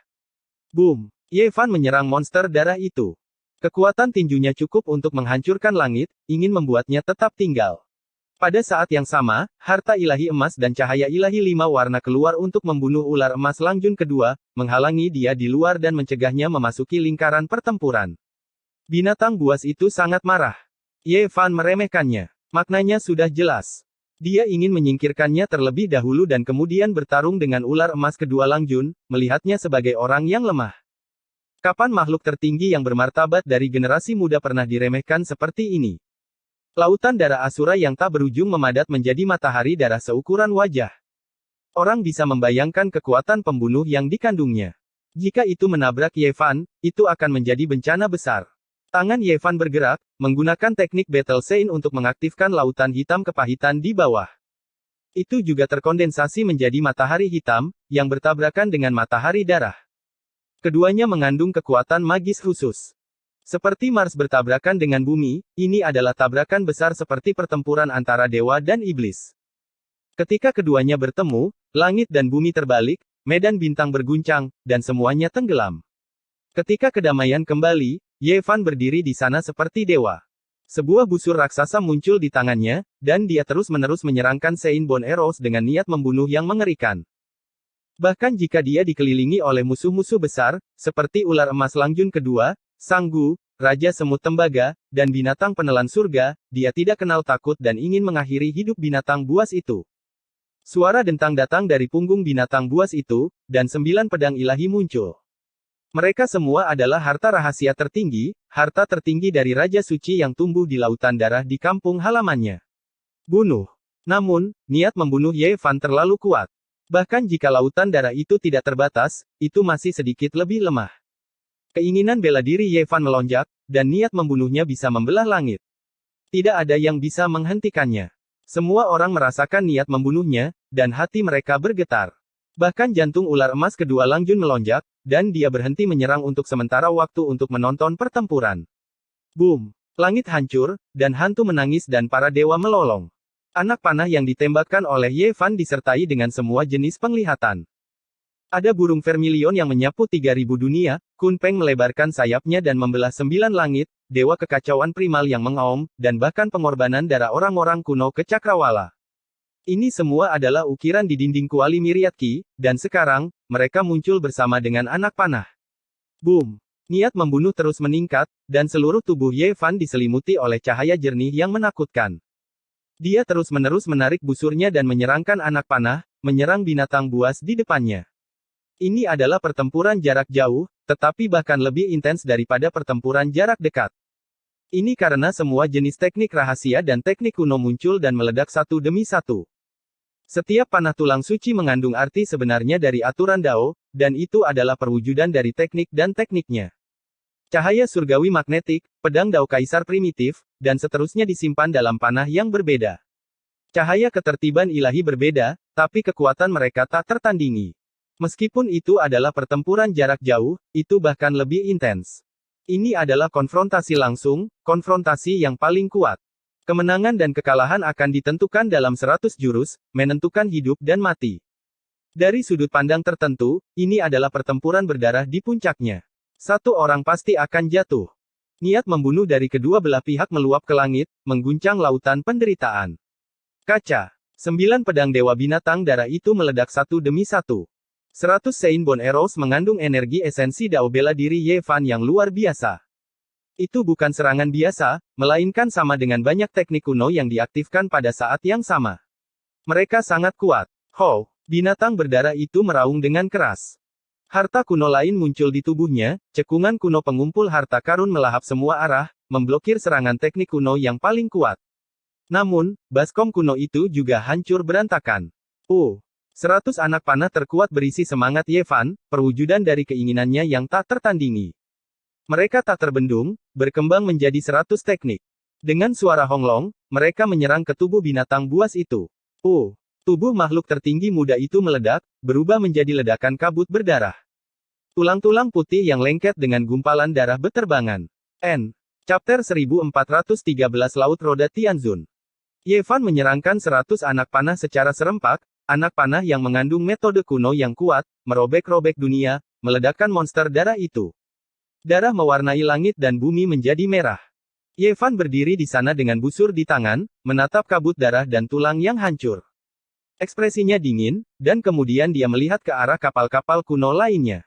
Boom! Ye Fan menyerang monster darah itu. Kekuatan tinjunya cukup untuk menghancurkan langit, ingin membuatnya tetap tinggal. Pada saat yang sama, harta ilahi emas dan cahaya ilahi 5 warna keluar untuk membunuh ular emas Lang Jun kedua, menghalangi dia di luar dan mencegahnya memasuki lingkaran pertempuran. Binatang buas itu sangat marah. Ye Fan meremehkannya. Maknanya sudah jelas. Dia ingin menyingkirkannya terlebih dahulu dan kemudian bertarung dengan ular emas kedua Lang Jun, melihatnya sebagai orang yang lemah. Kapan makhluk tertinggi yang bermartabat dari generasi muda pernah diremehkan seperti ini? Lautan darah Asura yang tak berujung memadat menjadi matahari darah seukuran wajah. Orang bisa membayangkan kekuatan pembunuh yang dikandungnya. Jika itu menabrak Ye Fan, itu akan menjadi bencana besar. Tangan Ye Fan bergerak, menggunakan teknik Battle Sein untuk mengaktifkan lautan hitam kepahitan di bawah. Itu juga terkondensasi menjadi matahari hitam, yang bertabrakan dengan matahari darah. Keduanya mengandung kekuatan magis khusus. Seperti Mars bertabrakan dengan bumi, ini adalah tabrakan besar seperti pertempuran antara dewa dan iblis. Ketika keduanya bertemu, langit dan bumi terbalik, medan bintang berguncang, dan semuanya tenggelam. Ketika kedamaian kembali, Ye Fan berdiri di sana seperti dewa. Sebuah busur raksasa muncul di tangannya, dan dia terus-menerus menyerangkan Sein Bone Arrows dengan niat membunuh yang mengerikan. Bahkan jika dia dikelilingi oleh musuh-musuh besar, seperti ular emas Langjun kedua, Sang Gu, Raja Semut Tembaga, dan binatang penelan surga, dia tidak kenal takut dan ingin mengakhiri hidup binatang buas itu. Suara dentang datang dari punggung binatang buas itu, dan 9 pedang ilahi muncul. Mereka semua adalah harta rahasia tertinggi, harta tertinggi dari Raja Suci yang tumbuh di lautan darah di kampung halamannya. Bunuh. Namun, niat membunuh Ye Fan terlalu kuat. Bahkan jika lautan darah itu tidak terbatas, itu masih sedikit lebih lemah. Keinginan bela diri Ye Fan melonjak, dan niat membunuhnya bisa membelah langit. Tidak ada yang bisa menghentikannya. Semua orang merasakan niat membunuhnya, dan hati mereka bergetar. Bahkan jantung ular emas kedua Langjun melonjak, dan dia berhenti menyerang untuk sementara waktu untuk menonton pertempuran. Boom! Langit hancur, dan hantu menangis dan para dewa melolong. Anak panah yang ditembakkan oleh Ye Fan disertai dengan semua jenis penglihatan. Ada burung vermilion yang menyapu 3.000 dunia, Kun Peng melebarkan sayapnya dan membelah 9 langit, dewa kekacauan primal yang mengaum, dan bahkan pengorbanan darah orang-orang kuno ke Cakrawala. Ini semua adalah ukiran di dinding kuali Miriatki, dan sekarang, mereka muncul bersama dengan anak panah. Boom! Niat membunuh terus meningkat, dan seluruh tubuh Ye Fan diselimuti oleh cahaya jernih yang menakutkan. Dia terus-menerus menarik busurnya dan menyerangkan anak panah, menyerang binatang buas di depannya. Ini adalah pertempuran jarak jauh, tetapi bahkan lebih intens daripada pertempuran jarak dekat. Ini karena semua jenis teknik rahasia dan teknik kuno muncul dan meledak satu demi satu. Setiap panah tulang suci mengandung arti sebenarnya dari aturan Dao, dan itu adalah perwujudan dari teknik dan tekniknya. Cahaya surgawi magnetik, pedang Dao Kaisar primitif, dan seterusnya disimpan dalam panah yang berbeda. Cahaya ketertiban ilahi berbeda, tapi kekuatan mereka tak tertandingi. Meskipun itu adalah pertempuran jarak jauh, itu bahkan lebih intens. Ini adalah konfrontasi langsung, konfrontasi yang paling kuat. Kemenangan dan kekalahan akan ditentukan dalam 100 jurus, menentukan hidup dan mati. Dari sudut pandang tertentu, ini adalah pertempuran berdarah di puncaknya. Satu orang pasti akan jatuh. Niat membunuh dari kedua belah pihak meluap ke langit, mengguncang lautan penderitaan. Kaca. 9 pedang dewa binatang darah itu meledak satu demi satu. 100 Sein Bone Arrows mengandung energi esensi Dao bela diri Ye Fan yang luar biasa. Itu bukan serangan biasa, melainkan sama dengan banyak teknik kuno yang diaktifkan pada saat yang sama. Mereka sangat kuat. Ho! Binatang berdarah itu meraung dengan keras. Harta kuno lain muncul di tubuhnya, cekungan kuno pengumpul harta karun melahap semua arah, memblokir serangan teknik kuno yang paling kuat. Namun, baskom kuno itu juga hancur berantakan. 100 anak panah terkuat berisi semangat Ye Fan, perwujudan dari keinginannya yang tak tertandingi. Mereka tak terbendung, berkembang menjadi 100 teknik. Dengan suara honglong, mereka menyerang ke tubuh binatang buas itu. Tubuh makhluk tertinggi muda itu meledak, berubah menjadi ledakan kabut berdarah. Tulang-tulang putih yang lengket dengan gumpalan darah beterbangan. Chapter 1413 Laut Roda Tianzun. Ye Fan menyerangkan 100 anak panah secara serempak, anak panah yang mengandung metode kuno yang kuat, merobek-robek dunia, meledakkan monster darah itu. Darah mewarnai langit dan bumi menjadi merah. Ye Fan berdiri di sana dengan busur di tangan, menatap kabut darah dan tulang yang hancur. Ekspresinya dingin, dan kemudian dia melihat ke arah kapal-kapal kuno lainnya.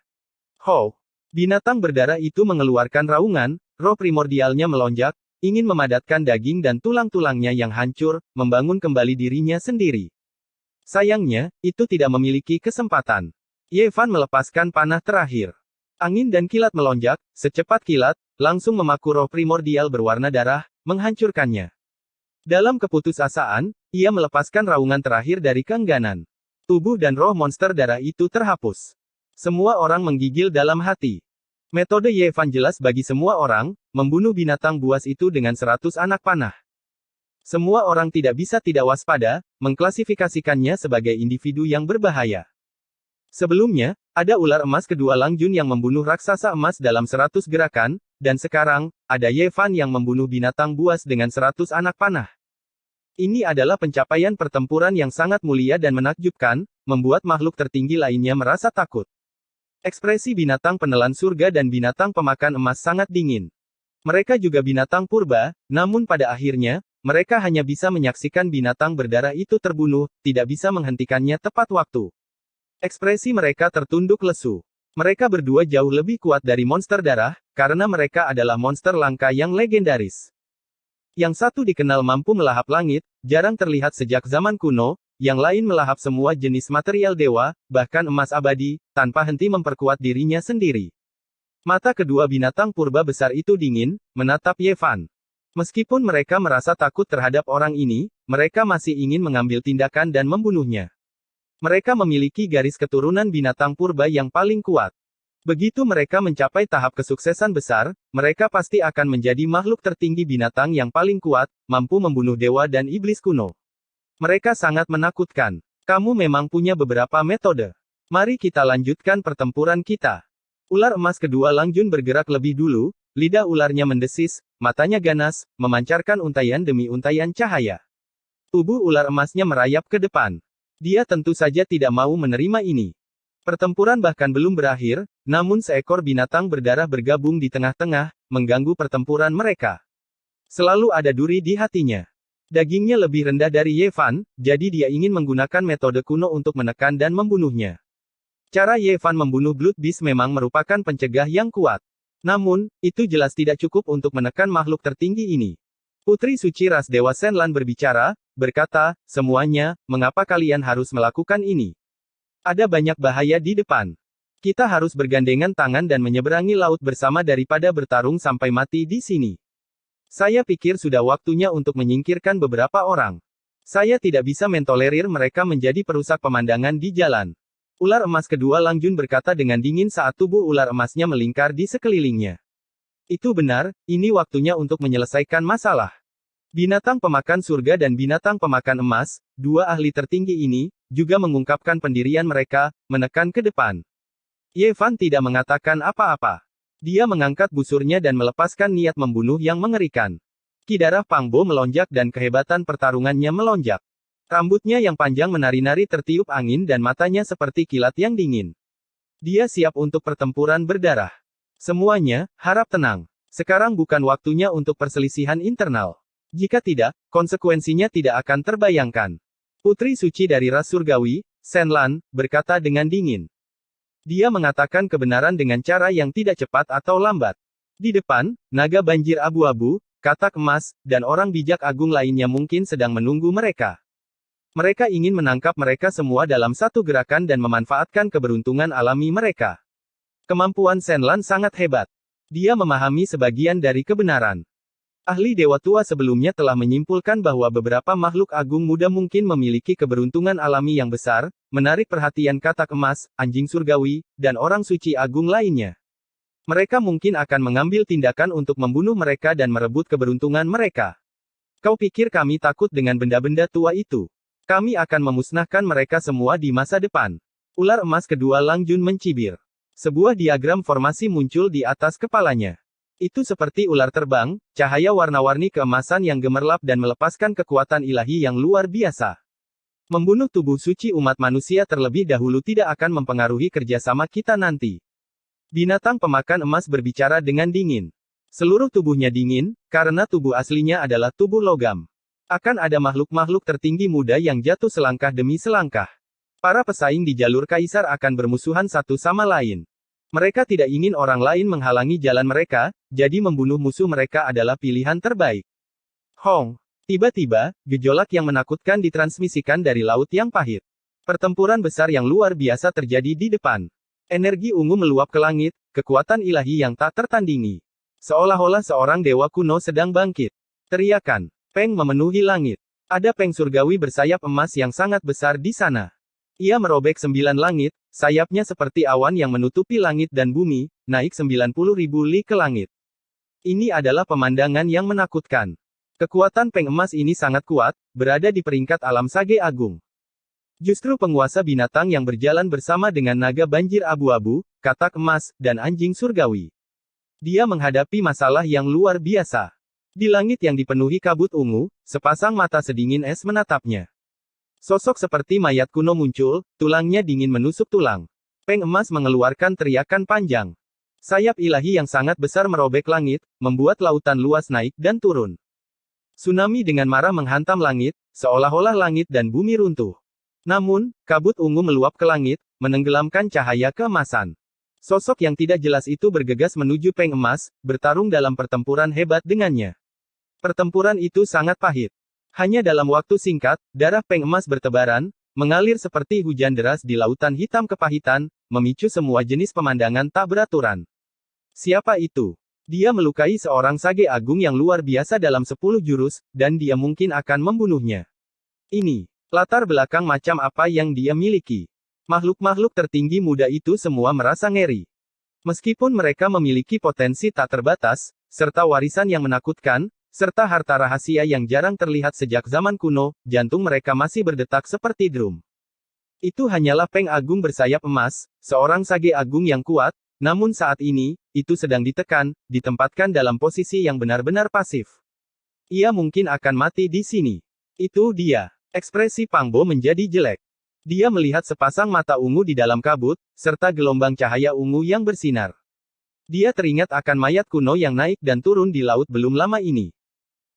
Ho! Binatang berdarah itu mengeluarkan raungan, roh primordialnya melonjak, ingin memadatkan daging dan tulang-tulangnya yang hancur, membangun kembali dirinya sendiri. Sayangnya, itu tidak memiliki kesempatan. Ye Fan melepaskan panah terakhir. Angin dan kilat melonjak, secepat kilat, langsung memaku roh primordial berwarna darah, menghancurkannya. Dalam keputusasaan, ia melepaskan raungan terakhir dari keengganan. Tubuh dan roh monster darah itu terhapus. Semua orang menggigil dalam hati. Metode Ye Fan jelas bagi semua orang, membunuh binatang buas itu dengan 100 anak panah. Semua orang tidak bisa tidak waspada, mengklasifikasikannya sebagai individu yang berbahaya. Sebelumnya, ada ular emas kedua Lang Jun yang membunuh raksasa emas dalam 100 gerakan, dan sekarang, ada Ye Fan yang membunuh binatang buas dengan 100 anak panah. Ini adalah pencapaian pertempuran yang sangat mulia dan menakjubkan, membuat makhluk tertinggi lainnya merasa takut. Ekspresi binatang penelan surga dan binatang pemakan emas sangat dingin. Mereka juga binatang purba, namun pada akhirnya, mereka hanya bisa menyaksikan binatang berdarah itu terbunuh, tidak bisa menghentikannya tepat waktu. Ekspresi mereka tertunduk lesu. Mereka berdua jauh lebih kuat dari monster darah, karena mereka adalah monster langka yang legendaris. Yang satu dikenal mampu melahap langit, jarang terlihat sejak zaman kuno, yang lain melahap semua jenis material dewa, bahkan emas abadi, tanpa henti memperkuat dirinya sendiri. Mata kedua binatang purba besar itu dingin, menatap Ye Fan. Meskipun mereka merasa takut terhadap orang ini, mereka masih ingin mengambil tindakan dan membunuhnya. Mereka memiliki garis keturunan binatang purba yang paling kuat. Begitu mereka mencapai tahap kesuksesan besar, mereka pasti akan menjadi makhluk tertinggi binatang yang paling kuat, mampu membunuh dewa dan iblis kuno. Mereka sangat menakutkan. Kamu memang punya beberapa metode. Mari kita lanjutkan pertempuran kita. Ular emas kedua Lang Jun bergerak lebih dulu, lidah ularnya mendesis, matanya ganas, memancarkan untaian demi untaian cahaya. Tubuh ular emasnya merayap ke depan. Dia tentu saja tidak mau menerima ini. Pertempuran bahkan belum berakhir, namun seekor binatang berdarah bergabung di tengah-tengah, mengganggu pertempuran mereka. Selalu ada duri di hatinya. Dagingnya lebih rendah dari Ye Fan, jadi dia ingin menggunakan metode kuno untuk menekan dan membunuhnya. Cara Ye Fan membunuh Blood Beast memang merupakan pencegah yang kuat. Namun, itu jelas tidak cukup untuk menekan makhluk tertinggi ini. Putri suci ras Dewa Shenlan berbicara, berkata, semuanya, mengapa kalian harus melakukan ini? Ada banyak bahaya di depan. Kita harus bergandengan tangan dan menyeberangi laut bersama daripada bertarung sampai mati di sini. Saya pikir sudah waktunya untuk menyingkirkan beberapa orang. Saya tidak bisa mentolerir mereka menjadi perusak pemandangan di jalan. Ular emas kedua Lang Jun berkata dengan dingin saat tubuh ular emasnya melingkar di sekelilingnya. Itu benar, ini waktunya untuk menyelesaikan masalah. Binatang pemakan surga dan binatang pemakan emas, dua ahli tertinggi ini, juga mengungkapkan pendirian mereka, menekan ke depan. Ye Fan tidak mengatakan apa-apa. Dia mengangkat busurnya dan melepaskan niat membunuh yang mengerikan. Ki darah Pang Bo melonjak dan kehebatan pertarungannya melonjak. Rambutnya yang panjang menari-nari tertiup angin dan matanya seperti kilat yang dingin. Dia siap untuk pertempuran berdarah. Semuanya, harap tenang. Sekarang bukan waktunya untuk perselisihan internal. Jika tidak, konsekuensinya tidak akan terbayangkan. Putri suci dari ras surgawi, Shenlan, berkata dengan dingin. Dia mengatakan kebenaran dengan cara yang tidak cepat atau lambat. Di depan, naga banjir abu-abu, katak emas, dan orang bijak agung lainnya mungkin sedang menunggu mereka. Mereka ingin menangkap mereka semua dalam satu gerakan dan memanfaatkan keberuntungan alami mereka. Kemampuan Shenlan sangat hebat. Dia memahami sebagian dari kebenaran. Ahli Dewa Tua sebelumnya telah menyimpulkan bahwa beberapa makhluk agung muda mungkin memiliki keberuntungan alami yang besar, menarik perhatian katak emas, anjing surgawi, dan orang suci agung lainnya. Mereka mungkin akan mengambil tindakan untuk membunuh mereka dan merebut keberuntungan mereka. Kau pikir kami takut dengan benda-benda tua itu? Kami akan memusnahkan mereka semua di masa depan. Ular emas kedua Lang Jun mencibir. Sebuah diagram formasi muncul di atas kepalanya. Itu seperti ular terbang, cahaya warna-warni keemasan yang gemerlap dan melepaskan kekuatan ilahi yang luar biasa. Membunuh tubuh suci umat manusia terlebih dahulu tidak akan mempengaruhi kerjasama kita nanti. Binatang pemakan emas berbicara dengan dingin. Seluruh tubuhnya dingin, karena tubuh aslinya adalah tubuh logam. Akan ada makhluk-makhluk tertinggi muda yang jatuh selangkah demi selangkah. Para pesaing di jalur kaisar akan bermusuhan satu sama lain. Mereka tidak ingin orang lain menghalangi jalan mereka, jadi membunuh musuh mereka adalah pilihan terbaik. Hong! Tiba-tiba, gejolak yang menakutkan ditransmisikan dari laut yang pahit. Pertempuran besar yang luar biasa terjadi di depan. Energi ungu meluap ke langit, kekuatan ilahi yang tak tertandingi. Seolah-olah seorang dewa kuno sedang bangkit. Teriakan Peng memenuhi langit. Ada Peng surgawi bersayap emas yang sangat besar di sana. Ia merobek 9 langit, sayapnya seperti awan yang menutupi langit dan bumi, naik 90.000 li ke langit. Ini adalah pemandangan yang menakutkan. Kekuatan Peng Emas ini sangat kuat, berada di peringkat alam Sage Agung. Justru penguasa binatang yang berjalan bersama dengan naga banjir abu-abu, katak emas, dan anjing surgawi. Dia menghadapi masalah yang luar biasa. Di langit yang dipenuhi kabut ungu, sepasang mata sedingin es menatapnya. Sosok seperti mayat kuno muncul, tulangnya dingin menusuk tulang. Peng Emas mengeluarkan teriakan panjang. Sayap ilahi yang sangat besar merobek langit, membuat lautan luas naik dan turun. Tsunami dengan marah menghantam langit, seolah-olah langit dan bumi runtuh. Namun, kabut ungu meluap ke langit, menenggelamkan cahaya keemasan. Sosok yang tidak jelas itu bergegas menuju Peng Emas, bertarung dalam pertempuran hebat dengannya. Pertempuran itu sangat pahit. Hanya dalam waktu singkat, darah Peng Emas bertebaran, mengalir seperti hujan deras di lautan hitam kepahitan, memicu semua jenis pemandangan tak beraturan. Siapa itu? Dia melukai seorang Sage Agung yang luar biasa dalam 10 jurus, dan dia mungkin akan membunuhnya. Ini, latar belakang macam apa yang dia miliki. Makhluk-makhluk tertinggi muda itu semua merasa ngeri. Meskipun mereka memiliki potensi tak terbatas, serta warisan yang menakutkan, serta harta rahasia yang jarang terlihat sejak zaman kuno, jantung mereka masih berdetak seperti drum. Itu hanyalah Peng Agung bersayap emas, seorang Sage Agung yang kuat. Namun saat ini, itu sedang ditekan, ditempatkan dalam posisi yang benar-benar pasif. Ia mungkin akan mati di sini. Itu dia. Ekspresi Pang Bo menjadi jelek. Dia melihat sepasang mata ungu di dalam kabut, serta gelombang cahaya ungu yang bersinar. Dia teringat akan mayat kuno yang naik dan turun di laut belum lama ini.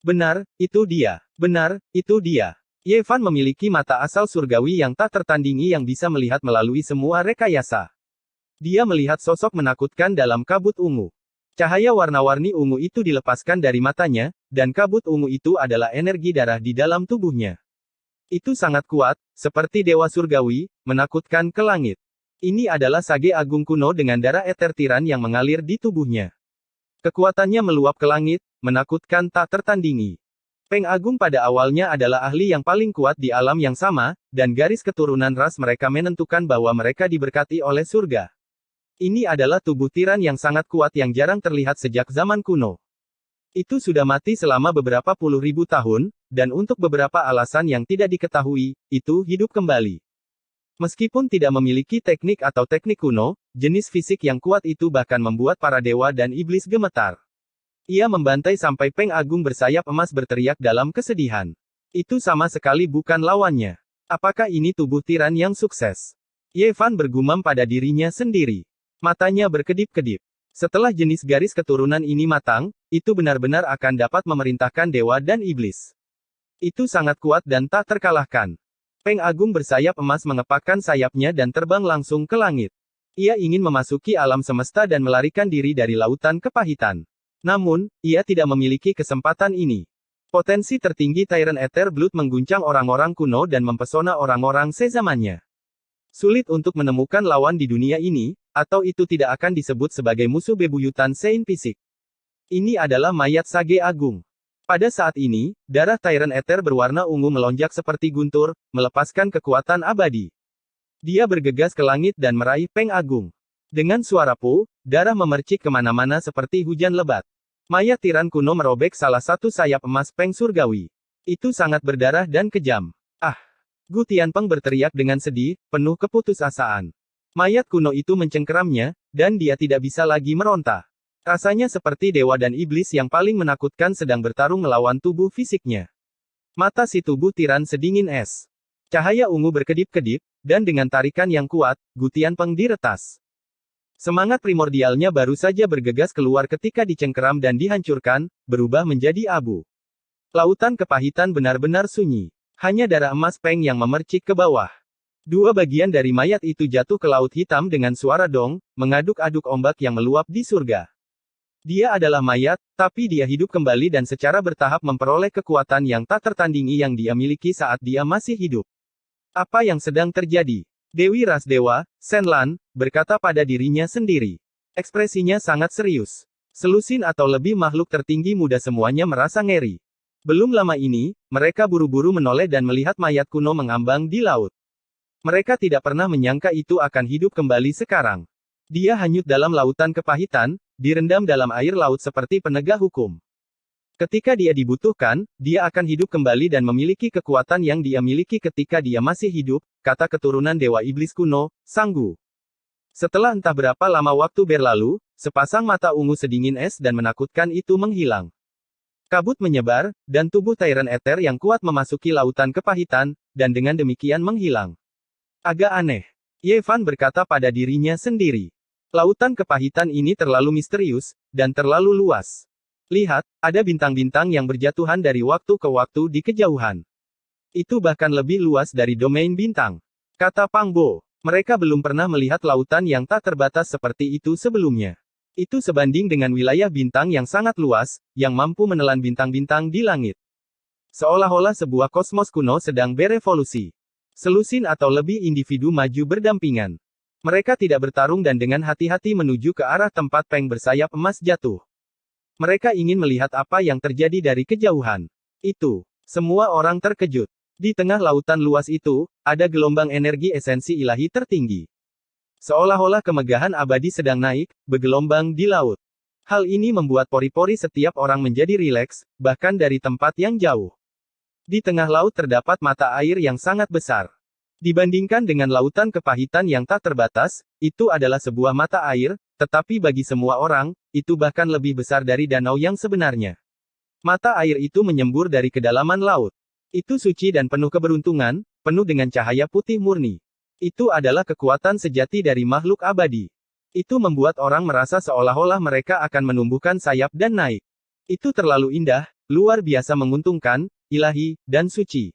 Benar, itu dia. Benar, itu dia. Ye Fan memiliki mata asal surgawi yang tak tertandingi yang bisa melihat melalui semua rekayasa. Dia melihat sosok menakutkan dalam kabut ungu. Cahaya warna-warni ungu itu dilepaskan dari matanya, dan kabut ungu itu adalah energi darah di dalam tubuhnya. Itu sangat kuat, seperti dewa surgawi, menakutkan ke langit. Ini adalah Sage Agung kuno dengan darah eter tiran yang mengalir di tubuhnya. Kekuatannya meluap ke langit, menakutkan tak tertandingi. Peng Agung pada awalnya adalah ahli yang paling kuat di alam yang sama, dan garis keturunan ras mereka menentukan bahwa mereka diberkati oleh surga. Ini adalah tubuh tiran yang sangat kuat yang jarang terlihat sejak zaman kuno. Itu sudah mati selama beberapa puluh ribu tahun, dan untuk beberapa alasan yang tidak diketahui, itu hidup kembali. Meskipun tidak memiliki teknik atau teknik kuno, jenis fisik yang kuat itu bahkan membuat para dewa dan iblis gemetar. Ia membantai sampai Peng Agung bersayap emas berteriak dalam kesedihan. Itu sama sekali bukan lawannya. Apakah ini tubuh tiran yang sukses? Ye Fan bergumam pada dirinya sendiri. Matanya berkedip-kedip. Setelah jenis garis keturunan ini matang, itu benar-benar akan dapat memerintahkan dewa dan iblis. Itu sangat kuat dan tak terkalahkan. Peng Agung bersayap emas mengepakkan sayapnya dan terbang langsung ke langit. Ia ingin memasuki alam semesta dan melarikan diri dari lautan kepahitan. Namun, ia tidak memiliki kesempatan ini. Potensi tertinggi Tyrant Ether Blood mengguncang orang-orang kuno dan mempesona orang-orang sezamannya. Sulit untuk menemukan lawan di dunia ini, atau itu tidak akan disebut sebagai musuh bebuyutan Sein Fisik. Ini adalah mayat Sage Agung. Pada saat ini, darah Tyrant Ether berwarna ungu melonjak seperti guntur, melepaskan kekuatan abadi. Dia bergegas ke langit dan meraih Peng Agung. Dengan suara pu, darah memercik kemana-mana seperti hujan lebat. Mayat tiran kuno merobek salah satu sayap emas Peng Surgawi. Itu sangat berdarah dan kejam. Ah! Gu Tianpeng berteriak dengan sedih, penuh keputusasaan. Mayat kuno itu mencengkeramnya, dan dia tidak bisa lagi meronta. Rasanya seperti dewa dan iblis yang paling menakutkan sedang bertarung melawan tubuh fisiknya. Mata si tubuh tiran sedingin es. Cahaya ungu berkedip-kedip, dan dengan tarikan yang kuat, Gu Tianpeng diretas. Semangat primordialnya baru saja bergegas keluar ketika dicengkeram dan dihancurkan, berubah menjadi abu. Lautan kepahitan benar-benar sunyi. Hanya darah emas Peng yang memercik ke bawah. Dua bagian dari mayat itu jatuh ke laut hitam dengan suara dong, mengaduk-aduk ombak yang meluap di surga. Dia adalah mayat, tapi dia hidup kembali dan secara bertahap memperoleh kekuatan yang tak tertandingi yang dia miliki saat dia masih hidup. Apa yang sedang terjadi? Dewi Ras Dewa, Shen Lan, berkata pada dirinya sendiri. Ekspresinya sangat serius. Selusin atau lebih makhluk tertinggi muda semuanya merasa ngeri. Belum lama ini, mereka buru-buru menoleh dan melihat mayat kuno mengambang di laut. Mereka tidak pernah menyangka itu akan hidup kembali sekarang. Dia hanyut dalam lautan kepahitan, direndam dalam air laut seperti penegak hukum. Ketika dia dibutuhkan, dia akan hidup kembali dan memiliki kekuatan yang dia miliki ketika dia masih hidup, kata keturunan Dewa Iblis kuno, Sanggu. Setelah entah berapa lama waktu berlalu, sepasang mata ungu sedingin es dan menakutkan itu menghilang. Kabut menyebar, dan tubuh Tyrant Ether yang kuat memasuki lautan kepahitan, dan dengan demikian menghilang. Agak aneh. Ye Fan berkata pada dirinya sendiri. Lautan kepahitan ini terlalu misterius, dan terlalu luas. Lihat, ada bintang-bintang yang berjatuhan dari waktu ke waktu di kejauhan. Itu bahkan lebih luas dari domain bintang. Kata Pang Bo. Mereka belum pernah melihat lautan yang tak terbatas seperti itu sebelumnya. Itu sebanding dengan wilayah bintang yang sangat luas, yang mampu menelan bintang-bintang di langit. Seolah-olah sebuah kosmos kuno sedang berevolusi. Selusin atau lebih individu maju berdampingan. Mereka tidak bertarung dan dengan hati-hati menuju ke arah tempat Peng bersayap emas jatuh. Mereka ingin melihat apa yang terjadi dari kejauhan. Itu. Semua orang terkejut. Di tengah lautan luas itu, ada gelombang energi esensi ilahi tertinggi. Seolah-olah kemegahan abadi sedang naik, bergelombang di laut. Hal ini membuat pori-pori setiap orang menjadi rileks, bahkan dari tempat yang jauh. Di tengah laut terdapat mata air yang sangat besar. Dibandingkan dengan lautan kepahitan yang tak terbatas, itu adalah sebuah mata air, tetapi bagi semua orang, itu bahkan lebih besar dari danau yang sebenarnya. Mata air itu menyembur dari kedalaman laut. Itu suci dan penuh keberuntungan, penuh dengan cahaya putih murni. Itu adalah kekuatan sejati dari makhluk abadi. Itu membuat orang merasa seolah-olah mereka akan menumbuhkan sayap dan naik. Itu terlalu indah, luar biasa menguntungkan, ilahi, dan suci.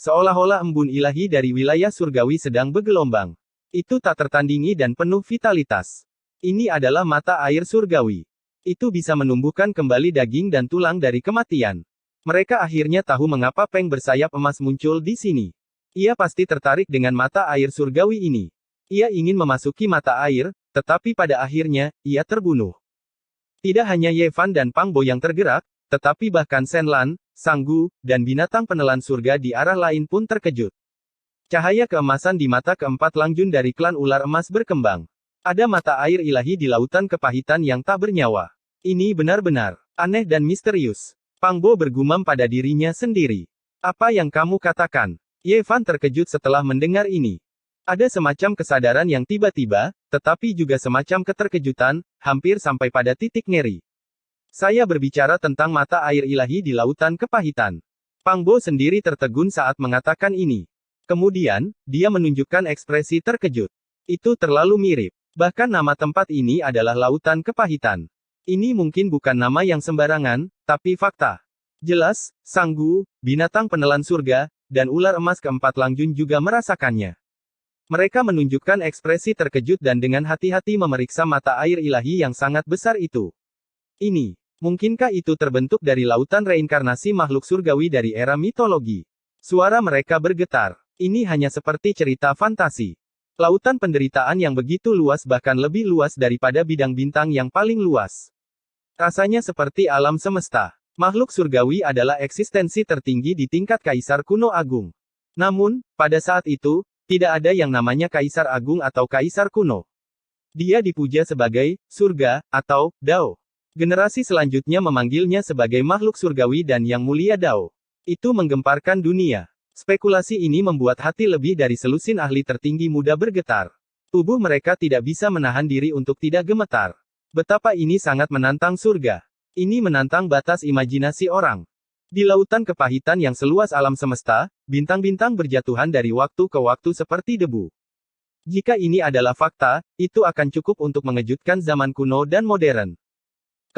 Seolah-olah embun ilahi dari wilayah surgawi sedang bergelombang. Itu tak tertandingi dan penuh vitalitas. Ini adalah mata air surgawi. Itu bisa menumbuhkan kembali daging dan tulang dari kematian. Mereka akhirnya tahu mengapa Peng bersayap emas muncul di sini. Ia pasti tertarik dengan mata air surgawi ini. Ia ingin memasuki mata air, tetapi pada akhirnya, ia terbunuh. Tidak hanya Ye Fan dan Pang Bo yang tergerak, tetapi bahkan Shen Lan, Sanggu, dan binatang penelan surga di arah lain pun terkejut. Cahaya keemasan di mata keempat Langjun dari klan ular emas berkembang. Ada mata air ilahi di lautan kepahitan yang tak bernyawa. Ini benar-benar aneh dan misterius. Pang Bo bergumam pada dirinya sendiri. Apa yang kamu katakan? Ye Fan terkejut setelah mendengar ini. Ada semacam kesadaran yang tiba-tiba, tetapi juga semacam keterkejutan, hampir sampai pada titik ngeri. Saya berbicara tentang mata air ilahi di lautan kepahitan. Pang Bo sendiri tertegun saat mengatakan ini. Kemudian, dia menunjukkan ekspresi terkejut. Itu terlalu mirip. Bahkan nama tempat ini adalah lautan kepahitan. Ini mungkin bukan nama yang sembarangan, tapi fakta. Jelas, Sanggu, binatang penelan surga, dan ular emas keempat Langjun juga merasakannya. Mereka menunjukkan ekspresi terkejut dan dengan hati-hati memeriksa mata air ilahi yang sangat besar itu. Ini, mungkinkah itu terbentuk dari lautan reinkarnasi makhluk surgawi dari era mitologi? Suara mereka bergetar. Ini hanya seperti cerita fantasi. Lautan penderitaan yang begitu luas bahkan lebih luas daripada bidang bintang yang paling luas. Rasanya seperti alam semesta. Makhluk surgawi adalah eksistensi tertinggi di tingkat Kaisar Kuno Agung. Namun, pada saat itu, tidak ada yang namanya Kaisar Agung atau Kaisar Kuno. Dia dipuja sebagai surga atau Dao. Generasi selanjutnya memanggilnya sebagai makhluk surgawi dan yang mulia Dao. Itu menggemparkan dunia. Spekulasi ini membuat hati lebih dari selusin ahli tertinggi muda bergetar. Tubuh mereka tidak bisa menahan diri untuk tidak gemetar. Betapa ini sangat menantang surga. Ini menantang batas imajinasi orang. Di lautan kepahitan yang seluas alam semesta, bintang-bintang berjatuhan dari waktu ke waktu seperti debu. Jika ini adalah fakta, itu akan cukup untuk mengejutkan zaman kuno dan modern.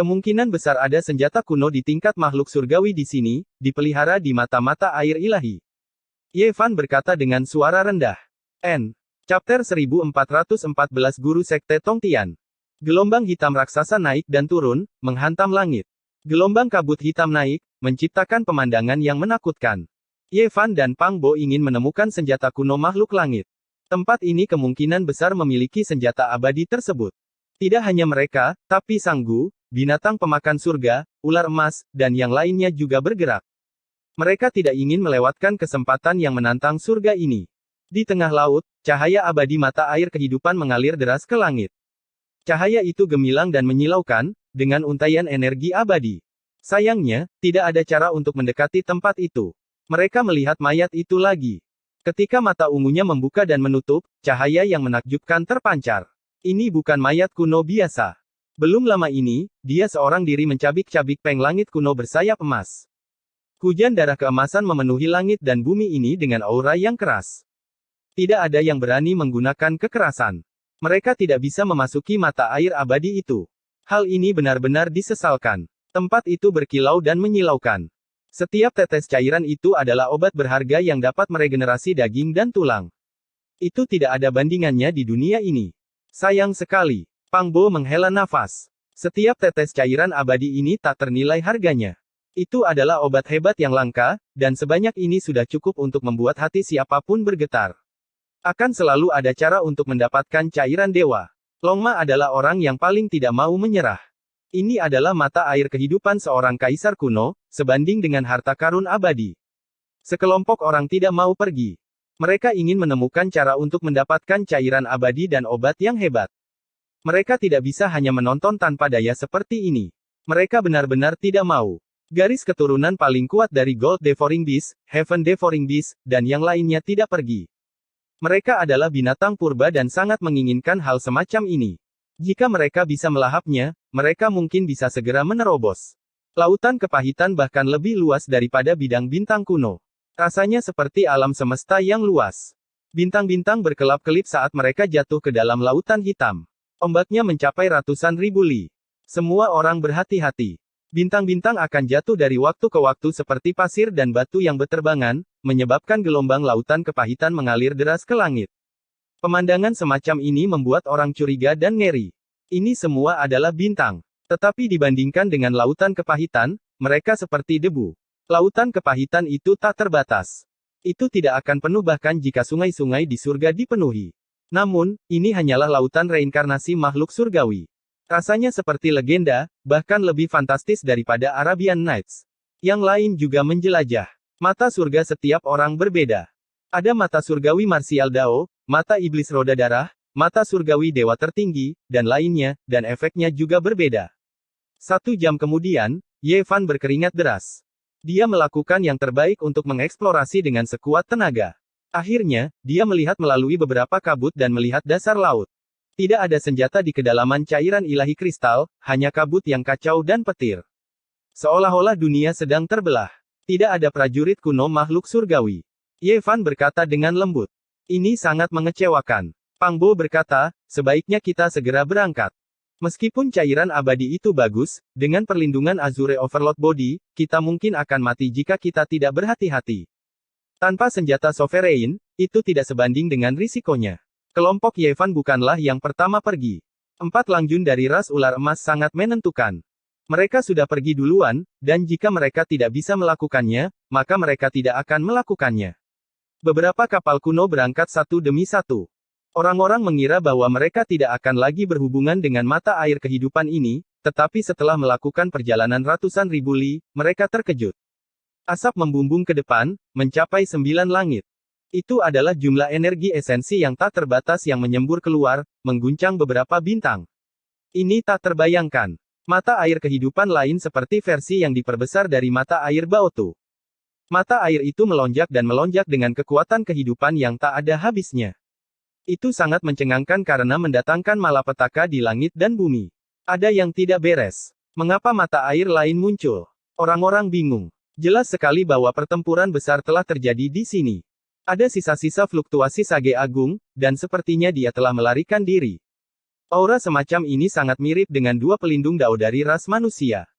Kemungkinan besar ada senjata kuno di tingkat makhluk surgawi di sini, dipelihara di mata-mata air ilahi. Ye Fan berkata dengan suara rendah. N. Chapter 1414 Guru Sekte Tongtian. Gelombang hitam raksasa naik dan turun, menghantam langit. Gelombang kabut hitam naik, menciptakan pemandangan yang menakutkan. Ye Fan dan Pang Bo ingin menemukan senjata kuno makhluk langit. Tempat ini kemungkinan besar memiliki senjata abadi tersebut. Tidak hanya mereka, tapi Sanggu, binatang pemakan surga, ular emas, dan yang lainnya juga bergerak. Mereka tidak ingin melewatkan kesempatan yang menantang surga ini. Di tengah laut, cahaya abadi mata air kehidupan mengalir deras ke langit. Cahaya itu gemilang dan menyilaukan, dengan untaian energi abadi. Sayangnya, tidak ada cara untuk mendekati tempat itu. Mereka melihat mayat itu lagi. Ketika mata ungunya membuka dan menutup, cahaya yang menakjubkan terpancar. Ini bukan mayat kuno biasa. Belum lama ini, dia seorang diri mencabik-cabik peng langit kuno bersayap emas. Hujan darah keemasan memenuhi langit dan bumi ini dengan aura yang keras. Tidak ada yang berani menggunakan kekerasan. Mereka tidak bisa memasuki mata air abadi itu. Hal ini benar-benar disesalkan. Tempat itu berkilau dan menyilaukan. Setiap tetes cairan itu adalah obat berharga yang dapat meregenerasi daging dan tulang. Itu tidak ada bandingannya di dunia ini. Sayang sekali. Pang Bo menghela nafas. Setiap tetes cairan abadi ini tak ternilai harganya. Itu adalah obat hebat yang langka, dan sebanyak ini sudah cukup untuk membuat hati siapapun bergetar. Akan selalu ada cara untuk mendapatkan cairan dewa. Longma adalah orang yang paling tidak mau menyerah. Ini adalah mata air kehidupan seorang kaisar kuno, sebanding dengan harta karun abadi. Sekelompok orang tidak mau pergi. Mereka ingin menemukan cara untuk mendapatkan cairan abadi dan obat yang hebat. Mereka tidak bisa hanya menonton tanpa daya seperti ini. Mereka benar-benar tidak mau. Garis keturunan paling kuat dari Gold Devouring Beast, Heaven Devouring Beast, dan yang lainnya tidak pergi. Mereka adalah binatang purba dan sangat menginginkan hal semacam ini. Jika mereka bisa melahapnya, mereka mungkin bisa segera menerobos. Lautan kepahitan bahkan lebih luas daripada bidang bintang kuno. Rasanya seperti alam semesta yang luas. Bintang-bintang berkelap-kelip saat mereka jatuh ke dalam lautan hitam. Ombaknya mencapai ratusan ribu li. Semua orang berhati-hati. Bintang-bintang akan jatuh dari waktu ke waktu seperti pasir dan batu yang berterbangan, menyebabkan gelombang lautan kepahitan mengalir deras ke langit. Pemandangan semacam ini membuat orang curiga dan ngeri. Ini semua adalah bintang. Tetapi dibandingkan dengan lautan kepahitan, mereka seperti debu. Lautan kepahitan itu tak terbatas. Itu tidak akan penuh bahkan jika sungai-sungai di surga dipenuhi. Namun, ini hanyalah lautan reinkarnasi makhluk surgawi. Rasanya seperti legenda, bahkan lebih fantastis daripada Arabian Nights. Yang lain juga menjelajah. Mata surga setiap orang berbeda. Ada mata surgawi marsial Dao, mata iblis roda darah, mata surgawi dewa tertinggi, dan lainnya, dan efeknya juga berbeda. 1 jam kemudian, Ye Fan berkeringat deras. Dia melakukan yang terbaik untuk mengeksplorasi dengan sekuat tenaga. Akhirnya, dia melihat melalui beberapa kabut dan melihat dasar laut. Tidak ada senjata di kedalaman cairan ilahi kristal, hanya kabut yang kacau dan petir. Seolah-olah dunia sedang terbelah. Tidak ada prajurit kuno makhluk surgawi. Ye Fan berkata dengan lembut. Ini sangat mengecewakan. Pang Bo berkata, sebaiknya kita segera berangkat. Meskipun cairan abadi itu bagus, dengan perlindungan Azure Overload Body, kita mungkin akan mati jika kita tidak berhati-hati. Tanpa senjata Sovereign, itu tidak sebanding dengan risikonya. Kelompok Ye Fan bukanlah yang pertama pergi. 4 Langjun dari ras ular emas sangat menentukan. Mereka sudah pergi duluan, dan jika mereka tidak bisa melakukannya, maka mereka tidak akan melakukannya. Beberapa kapal kuno berangkat satu demi satu. Orang-orang mengira bahwa mereka tidak akan lagi berhubungan dengan mata air kehidupan ini, tetapi setelah melakukan perjalanan ratusan ribu li, mereka terkejut. Asap membumbung ke depan, mencapai 9 langit. Itu adalah jumlah energi esensi yang tak terbatas yang menyembur keluar, mengguncang beberapa bintang. Ini tak terbayangkan. Mata air kehidupan lain seperti versi yang diperbesar dari mata air Baotu. Mata air itu melonjak dan melonjak dengan kekuatan kehidupan yang tak ada habisnya. Itu sangat mencengangkan karena mendatangkan malapetaka di langit dan bumi. Ada yang tidak beres. Mengapa mata air lain muncul? Orang-orang bingung. Jelas sekali bahwa pertempuran besar telah terjadi di sini. Ada sisa-sisa fluktuasi Sage Agung, dan sepertinya dia telah melarikan diri. Aura semacam ini sangat mirip dengan 2 pelindung Dao dari ras manusia.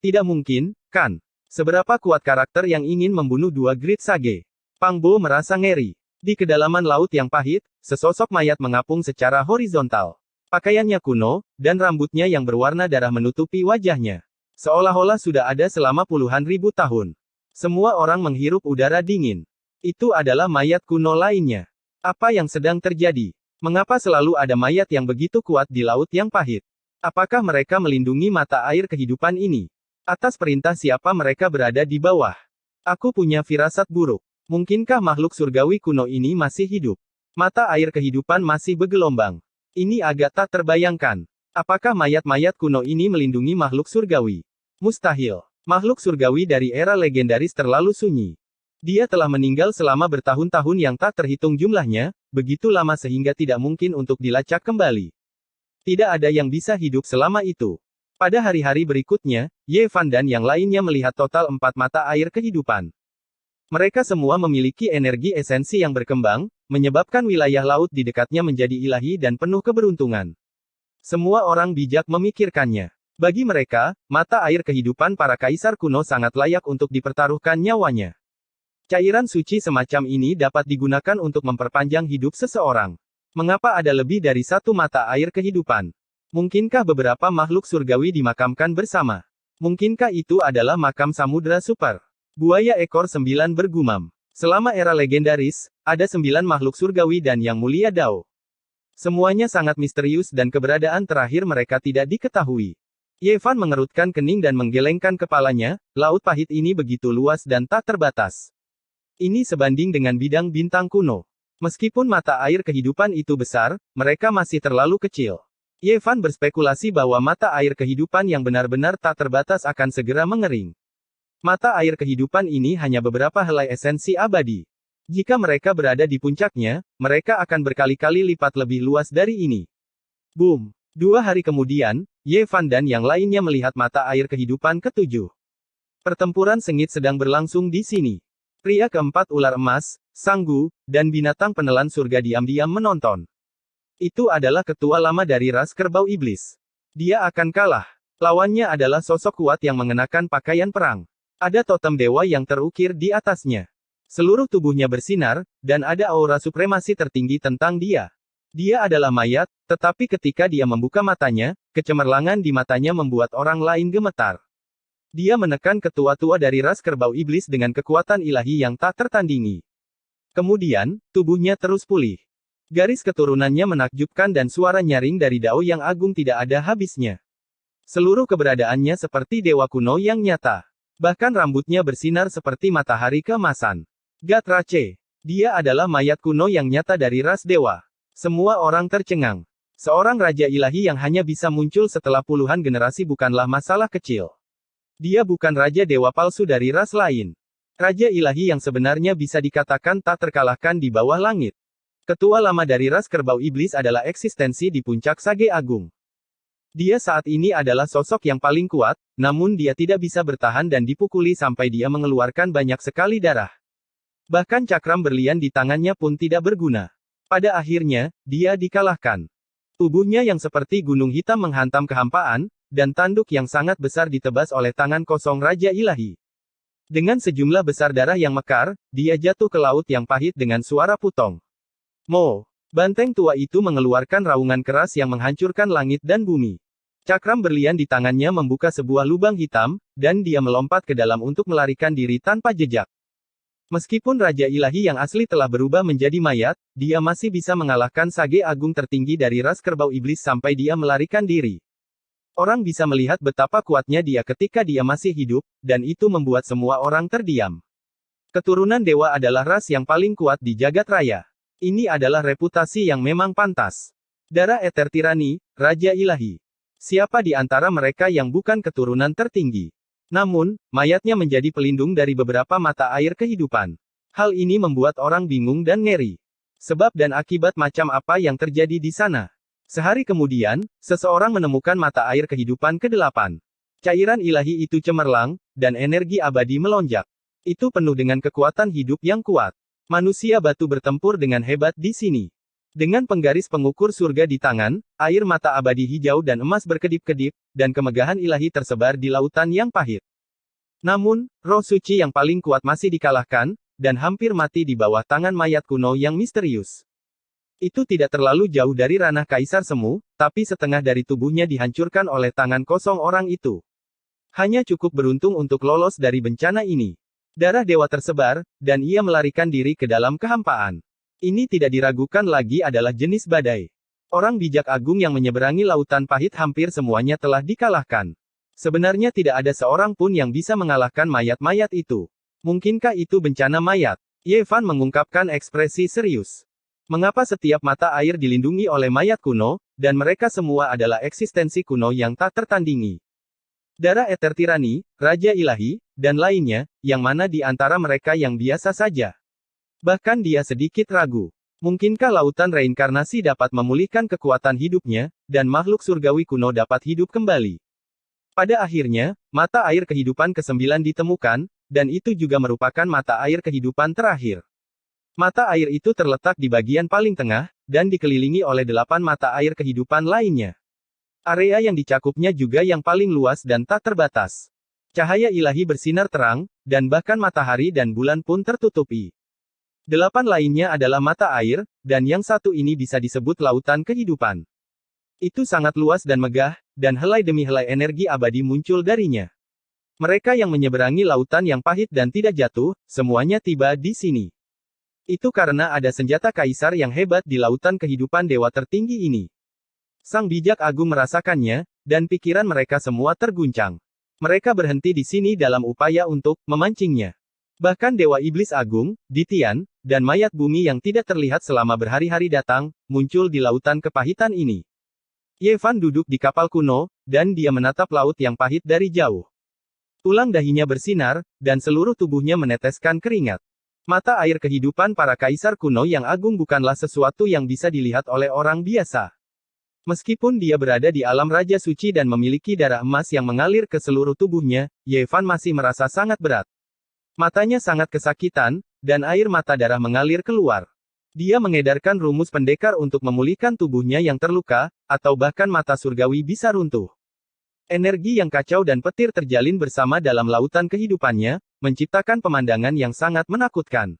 Tidak mungkin, kan? Seberapa kuat karakter yang ingin membunuh 2 Great Sage? Pang Bo merasa ngeri. Di kedalaman laut yang pahit, sesosok mayat mengapung secara horizontal. Pakaiannya kuno, dan rambutnya yang berwarna darah menutupi wajahnya. Seolah-olah sudah ada selama puluhan ribu tahun. Semua orang menghirup udara dingin. Itu adalah mayat kuno lainnya. Apa yang sedang terjadi? Mengapa selalu ada mayat yang begitu kuat di laut yang pahit? Apakah mereka melindungi mata air kehidupan ini? Atas perintah siapa mereka berada di bawah? Aku punya firasat buruk. Mungkinkah makhluk surgawi kuno ini masih hidup? Mata air kehidupan masih bergelombang. Ini agak tak terbayangkan. Apakah mayat-mayat kuno ini melindungi makhluk surgawi? Mustahil. Makhluk surgawi dari era legendaris terlalu sunyi. Dia telah meninggal selama bertahun-tahun yang tak terhitung jumlahnya, begitu lama sehingga tidak mungkin untuk dilacak kembali. Tidak ada yang bisa hidup selama itu. Pada hari-hari berikutnya, Ye Fan dan yang lainnya melihat total 4 mata air kehidupan. Mereka semua memiliki energi esensi yang berkembang, menyebabkan wilayah laut di dekatnya menjadi ilahi dan penuh keberuntungan. Semua orang bijak memikirkannya. Bagi mereka, mata air kehidupan para kaisar kuno sangat layak untuk dipertaruhkan nyawanya. Cairan suci semacam ini dapat digunakan untuk memperpanjang hidup seseorang. Mengapa ada lebih dari satu mata air kehidupan? Mungkinkah beberapa makhluk surgawi dimakamkan bersama? Mungkinkah itu adalah makam samudera super? Buaya ekor 9 bergumam. Selama era legendaris, ada 9 makhluk surgawi dan yang mulia Dao. Semuanya sangat misterius dan keberadaan terakhir mereka tidak diketahui. Ye Fan mengerutkan kening dan menggelengkan kepalanya, laut pahit ini begitu luas dan tak terbatas. Ini sebanding dengan bidang bintang kuno. Meskipun mata air kehidupan itu besar, mereka masih terlalu kecil. Ye Fan berspekulasi bahwa mata air kehidupan yang benar-benar tak terbatas akan segera mengering. Mata air kehidupan ini hanya beberapa helai esensi abadi. Jika mereka berada di puncaknya, mereka akan berkali-kali lipat lebih luas dari ini. Boom! 2 hari kemudian, Ye Fan dan yang lainnya melihat mata air kehidupan ke-7. Pertempuran sengit sedang berlangsung di sini. Pria keempat ular emas, Sanggu, dan binatang penelan surga diam-diam menonton. Itu adalah ketua lama dari ras kerbau iblis. Dia akan kalah. Lawannya adalah sosok kuat yang mengenakan pakaian perang. Ada totem dewa yang terukir di atasnya. Seluruh tubuhnya bersinar, dan ada aura supremasi tertinggi tentang dia. Dia adalah mayat, tetapi ketika dia membuka matanya, kecemerlangan di matanya membuat orang lain gemetar. Dia menekan ketua tua dari ras kerbau iblis dengan kekuatan ilahi yang tak tertandingi. Kemudian, tubuhnya terus pulih. Garis keturunannya menakjubkan dan suara nyaring dari Dao yang agung tidak ada habisnya. Seluruh keberadaannya seperti dewa kuno yang nyata. Bahkan rambutnya bersinar seperti matahari keemasan. Gatrace. Dia adalah mayat kuno yang nyata dari ras dewa. Semua orang tercengang. Seorang raja ilahi yang hanya bisa muncul setelah puluhan generasi bukanlah masalah kecil. Dia bukan raja dewa palsu dari ras lain. Raja ilahi yang sebenarnya bisa dikatakan tak terkalahkan di bawah langit. Ketua lama dari ras kerbau iblis adalah eksistensi di puncak Sage Agung. Dia saat ini adalah sosok yang paling kuat, namun dia tidak bisa bertahan dan dipukuli sampai dia mengeluarkan banyak sekali darah. Bahkan cakram berlian di tangannya pun tidak berguna. Pada akhirnya, dia dikalahkan. Tubuhnya yang seperti gunung hitam menghantam kehampaan, dan tanduk yang sangat besar ditebas oleh tangan kosong Raja Ilahi. Dengan sejumlah besar darah yang mekar, dia jatuh ke laut yang pahit dengan suara putong. Mo! Banteng tua itu mengeluarkan raungan keras yang menghancurkan langit dan bumi. Cakram berlian di tangannya membuka sebuah lubang hitam, dan dia melompat ke dalam untuk melarikan diri tanpa jejak. Meskipun Raja Ilahi yang asli telah berubah menjadi mayat, dia masih bisa mengalahkan Sage Agung tertinggi dari ras kerbau iblis sampai dia melarikan diri. Orang bisa melihat betapa kuatnya dia ketika dia masih hidup, dan itu membuat semua orang terdiam. Keturunan dewa adalah ras yang paling kuat di jagat raya. Ini adalah reputasi yang memang pantas. Darah Eter Tirani, Raja Ilahi. Siapa di antara mereka yang bukan keturunan tertinggi? Namun, mayatnya menjadi pelindung dari beberapa mata air kehidupan. Hal ini membuat orang bingung dan ngeri. Sebab dan akibat macam apa yang terjadi di sana. Sehari kemudian, seseorang menemukan mata air kehidupan ke-8. Cairan ilahi itu cemerlang, dan energi abadi melonjak. Itu penuh dengan kekuatan hidup yang kuat. Manusia batu bertempur dengan hebat di sini. Dengan penggaris pengukur surga di tangan, air mata abadi hijau dan emas berkedip-kedip, dan kemegahan ilahi tersebar di lautan yang pahit. Namun, roh suci yang paling kuat masih dikalahkan, dan hampir mati di bawah tangan mayat kuno yang misterius. Itu tidak terlalu jauh dari ranah Kaisar Semu, tapi setengah dari tubuhnya dihancurkan oleh tangan kosong orang itu. Hanya cukup beruntung untuk lolos dari bencana ini. Darah dewa tersebar, dan ia melarikan diri ke dalam kehampaan. Ini tidak diragukan lagi adalah jenis badai. Orang bijak agung yang menyeberangi lautan pahit hampir semuanya telah dikalahkan. Sebenarnya tidak ada seorang pun yang bisa mengalahkan mayat-mayat itu. Mungkinkah itu bencana mayat? Ye Fan mengungkapkan ekspresi serius. Mengapa setiap mata air dilindungi oleh mayat kuno, dan mereka semua adalah eksistensi kuno yang tak tertandingi? Darah Eter Tirani, Raja Ilahi, dan lainnya, yang mana di antara mereka yang biasa saja. Bahkan dia sedikit ragu. Mungkinkah lautan reinkarnasi dapat memulihkan kekuatan hidupnya, dan makhluk surgawi kuno dapat hidup kembali? Pada akhirnya, mata air kehidupan ke-9 ditemukan, dan itu juga merupakan mata air kehidupan terakhir. Mata air itu terletak di bagian paling tengah, dan dikelilingi oleh 8 mata air kehidupan lainnya. Area yang dicakupnya juga yang paling luas dan tak terbatas. Cahaya ilahi bersinar terang, dan bahkan matahari dan bulan pun tertutupi. 8 lainnya adalah mata air, dan yang satu ini bisa disebut lautan kehidupan. Itu sangat luas dan megah, dan helai demi helai energi abadi muncul darinya. Mereka yang menyeberangi lautan yang pahit dan tidak jatuh, semuanya tiba di sini. Itu karena ada senjata kaisar yang hebat di lautan kehidupan dewa tertinggi ini. Sang bijak agung merasakannya, dan pikiran mereka semua terguncang. Mereka berhenti di sini dalam upaya untuk memancingnya. Bahkan Dewa Iblis Agung, Ditian, dan mayat bumi yang tidak terlihat selama berhari-hari datang, muncul di lautan kepahitan ini. Yevan duduk di kapal kuno, dan dia menatap laut yang pahit dari jauh. Tulang dahinya bersinar, dan seluruh tubuhnya meneteskan keringat. Mata air kehidupan para kaisar kuno yang agung bukanlah sesuatu yang bisa dilihat oleh orang biasa. Meskipun dia berada di alam Raja Suci dan memiliki darah emas yang mengalir ke seluruh tubuhnya, Yevan masih merasa sangat berat. Matanya sangat kesakitan, dan air mata darah mengalir keluar. Dia mengedarkan rumus pendekar untuk memulihkan tubuhnya yang terluka, atau bahkan mata surgawi bisa runtuh. Energi yang kacau dan petir terjalin bersama dalam lautan kehidupannya, menciptakan pemandangan yang sangat menakutkan.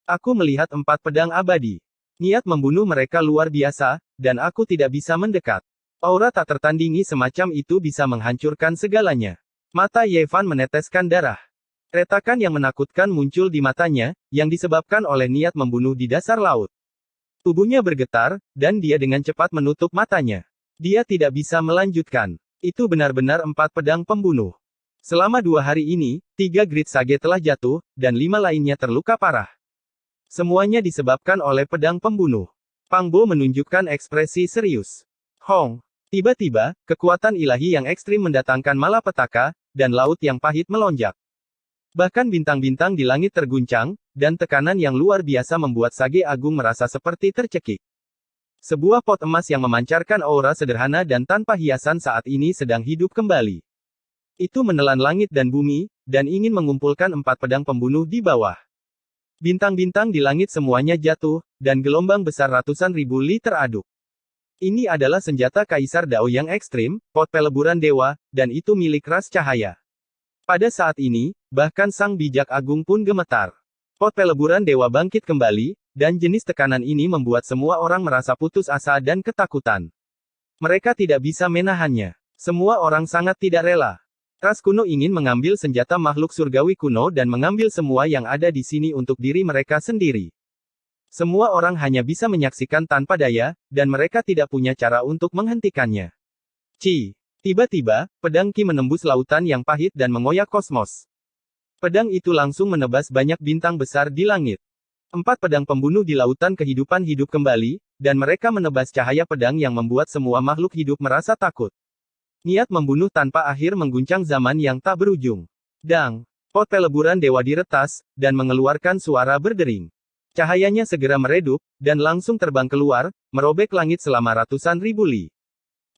Aku melihat 4 pedang abadi. Niat membunuh mereka luar biasa, dan aku tidak bisa mendekat. Aura tak tertandingi semacam itu bisa menghancurkan segalanya. Mata Yevan meneteskan darah. Retakan yang menakutkan muncul di matanya, yang disebabkan oleh niat membunuh di dasar laut. Tubuhnya bergetar, dan dia dengan cepat menutup matanya. Dia tidak bisa melanjutkan. Itu benar-benar 4 pedang pembunuh. Selama 2 hari ini, 3 Grid Sage telah jatuh, dan 5 lainnya terluka parah. Semuanya disebabkan oleh pedang pembunuh. Pang Bo menunjukkan ekspresi serius. Hong. Tiba-tiba, kekuatan ilahi yang ekstrim mendatangkan malapetaka, dan laut yang pahit melonjak. Bahkan bintang-bintang di langit terguncang, dan tekanan yang luar biasa membuat Sage Agung merasa seperti tercekik. Sebuah pot emas yang memancarkan aura sederhana dan tanpa hiasan saat ini sedang hidup kembali. Itu menelan langit dan bumi, dan ingin mengumpulkan 4 pedang pembunuh di bawah. Bintang-bintang di langit semuanya jatuh, dan gelombang besar ratusan ribu li teraduk. Ini adalah senjata Kaisar Dao yang ekstrim, pot peleburan dewa, dan itu milik ras cahaya. Pada saat ini, bahkan Sang Bijak Agung pun gemetar. Pot peleburan dewa bangkit kembali, dan jenis tekanan ini membuat semua orang merasa putus asa dan ketakutan. Mereka tidak bisa menahannya. Semua orang sangat tidak rela. Ras kuno ingin mengambil senjata makhluk surgawi kuno dan mengambil semua yang ada di sini untuk diri mereka sendiri. Semua orang hanya bisa menyaksikan tanpa daya, dan mereka tidak punya cara untuk menghentikannya. Tiba-tiba, pedang Qi menembus lautan yang pahit dan mengoyak kosmos. Pedang itu langsung menebas banyak bintang besar di langit. 4 pedang pembunuh di lautan kehidupan hidup kembali, dan mereka menebas cahaya pedang yang membuat semua makhluk hidup merasa takut. Niat membunuh tanpa akhir mengguncang zaman yang tak berujung. Dang! Pot peleburan dewa diretas, dan mengeluarkan suara berdering. Cahayanya segera meredup, dan langsung terbang keluar, merobek langit selama ratusan ribu li.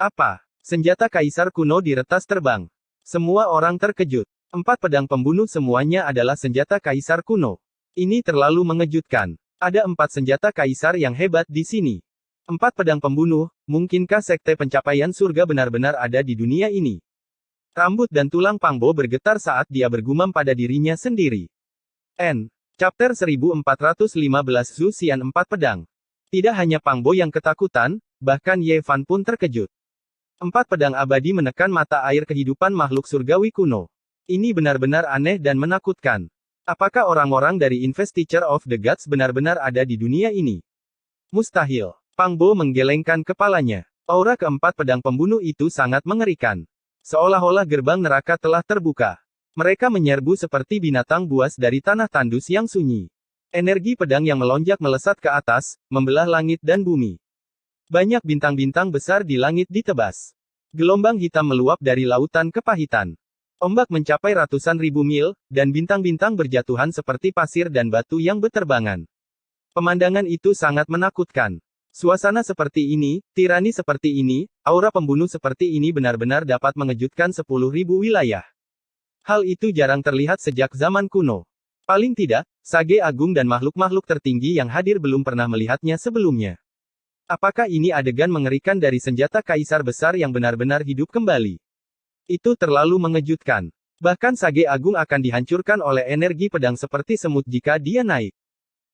Apa? Senjata kaisar kuno diretas terbang. Semua orang terkejut. 4 pedang pembunuh semuanya adalah senjata kaisar kuno. Ini terlalu mengejutkan. Ada 4 senjata kaisar yang hebat di sini. 4 pedang pembunuh, mungkinkah sekte pencapaian surga benar-benar ada di dunia ini? Rambut dan tulang Pang Bo bergetar saat dia bergumam pada dirinya sendiri. Chapter 1415 Zhu Xian 4 pedang. Tidak hanya Pang Bo yang ketakutan, bahkan Ye Fan pun terkejut. 4 pedang abadi menekan mata air kehidupan makhluk surgawi kuno. Ini benar-benar aneh dan menakutkan. Apakah orang-orang dari Investiture of the Gods benar-benar ada di dunia ini? Mustahil. Pang Bo menggelengkan kepalanya. Aura keempat pedang pembunuh itu sangat mengerikan. Seolah-olah gerbang neraka telah terbuka. Mereka menyerbu seperti binatang buas dari tanah tandus yang sunyi. Energi pedang yang melonjak melesat ke atas, membelah langit dan bumi. Banyak bintang-bintang besar di langit ditebas. Gelombang hitam meluap dari lautan kepahitan. Ombak mencapai ratusan ribu mil, dan bintang-bintang berjatuhan seperti pasir dan batu yang berterbangan. Pemandangan itu sangat menakutkan. Suasana seperti ini, tirani seperti ini, aura pembunuh seperti ini benar-benar dapat mengejutkan 10.000 wilayah. Hal itu jarang terlihat sejak zaman kuno. Paling tidak, Sage Agung dan makhluk-makhluk tertinggi yang hadir belum pernah melihatnya sebelumnya. Apakah ini adegan mengerikan dari senjata kaisar besar yang benar-benar hidup kembali? Itu terlalu mengejutkan. Bahkan Sage Agung akan dihancurkan oleh energi pedang seperti semut jika dia naik.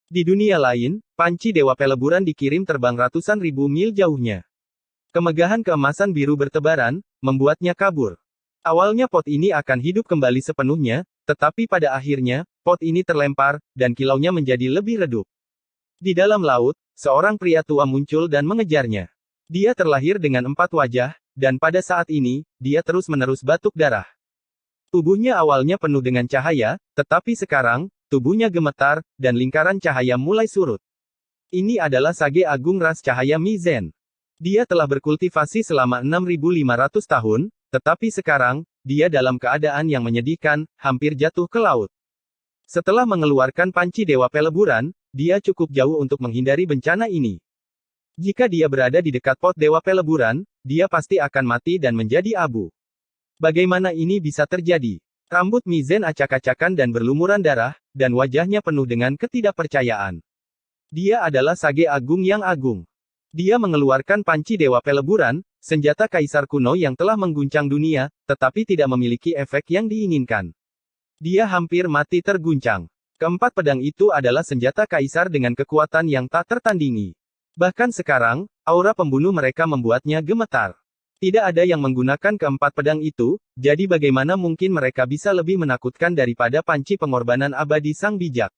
Di dunia lain, panci Dewa Peleburan dikirim terbang ratusan ribu mil jauhnya. Kemegahan keemasan biru bertebaran, membuatnya kabur. Awalnya pot ini akan hidup kembali sepenuhnya, tetapi pada akhirnya, pot ini terlempar, dan kilaunya menjadi lebih redup. Di dalam laut, seorang pria tua muncul dan mengejarnya. Dia terlahir dengan 4 wajah, dan pada saat ini, dia terus-menerus batuk darah. Tubuhnya awalnya penuh dengan cahaya, tetapi sekarang, tubuhnya gemetar, dan lingkaran cahaya mulai surut. Ini adalah Sage Agung ras cahaya Mizen. Dia telah berkultivasi selama 6.500 tahun, tetapi sekarang, dia dalam keadaan yang menyedihkan, hampir jatuh ke laut. Setelah mengeluarkan panci Dewa Peleburan, dia cukup jauh untuk menghindari bencana ini. Jika dia berada di dekat pot Dewa Peleburan, dia pasti akan mati dan menjadi abu. Bagaimana ini bisa terjadi? Rambut Mizen acak-acakan dan berlumuran darah, dan wajahnya penuh dengan ketidakpercayaan. Dia adalah Sage Agung yang agung. Dia mengeluarkan panci Dewa Peleburan, senjata kaisar kuno yang telah mengguncang dunia, tetapi tidak memiliki efek yang diinginkan. Dia hampir mati terguncang. Keempat pedang itu adalah senjata kaisar dengan kekuatan yang tak tertandingi. Bahkan sekarang, aura pembunuh mereka membuatnya gemetar. Tidak ada yang menggunakan keempat pedang itu, jadi bagaimana mungkin mereka bisa lebih menakutkan daripada panci pengorbanan abadi sang bijak.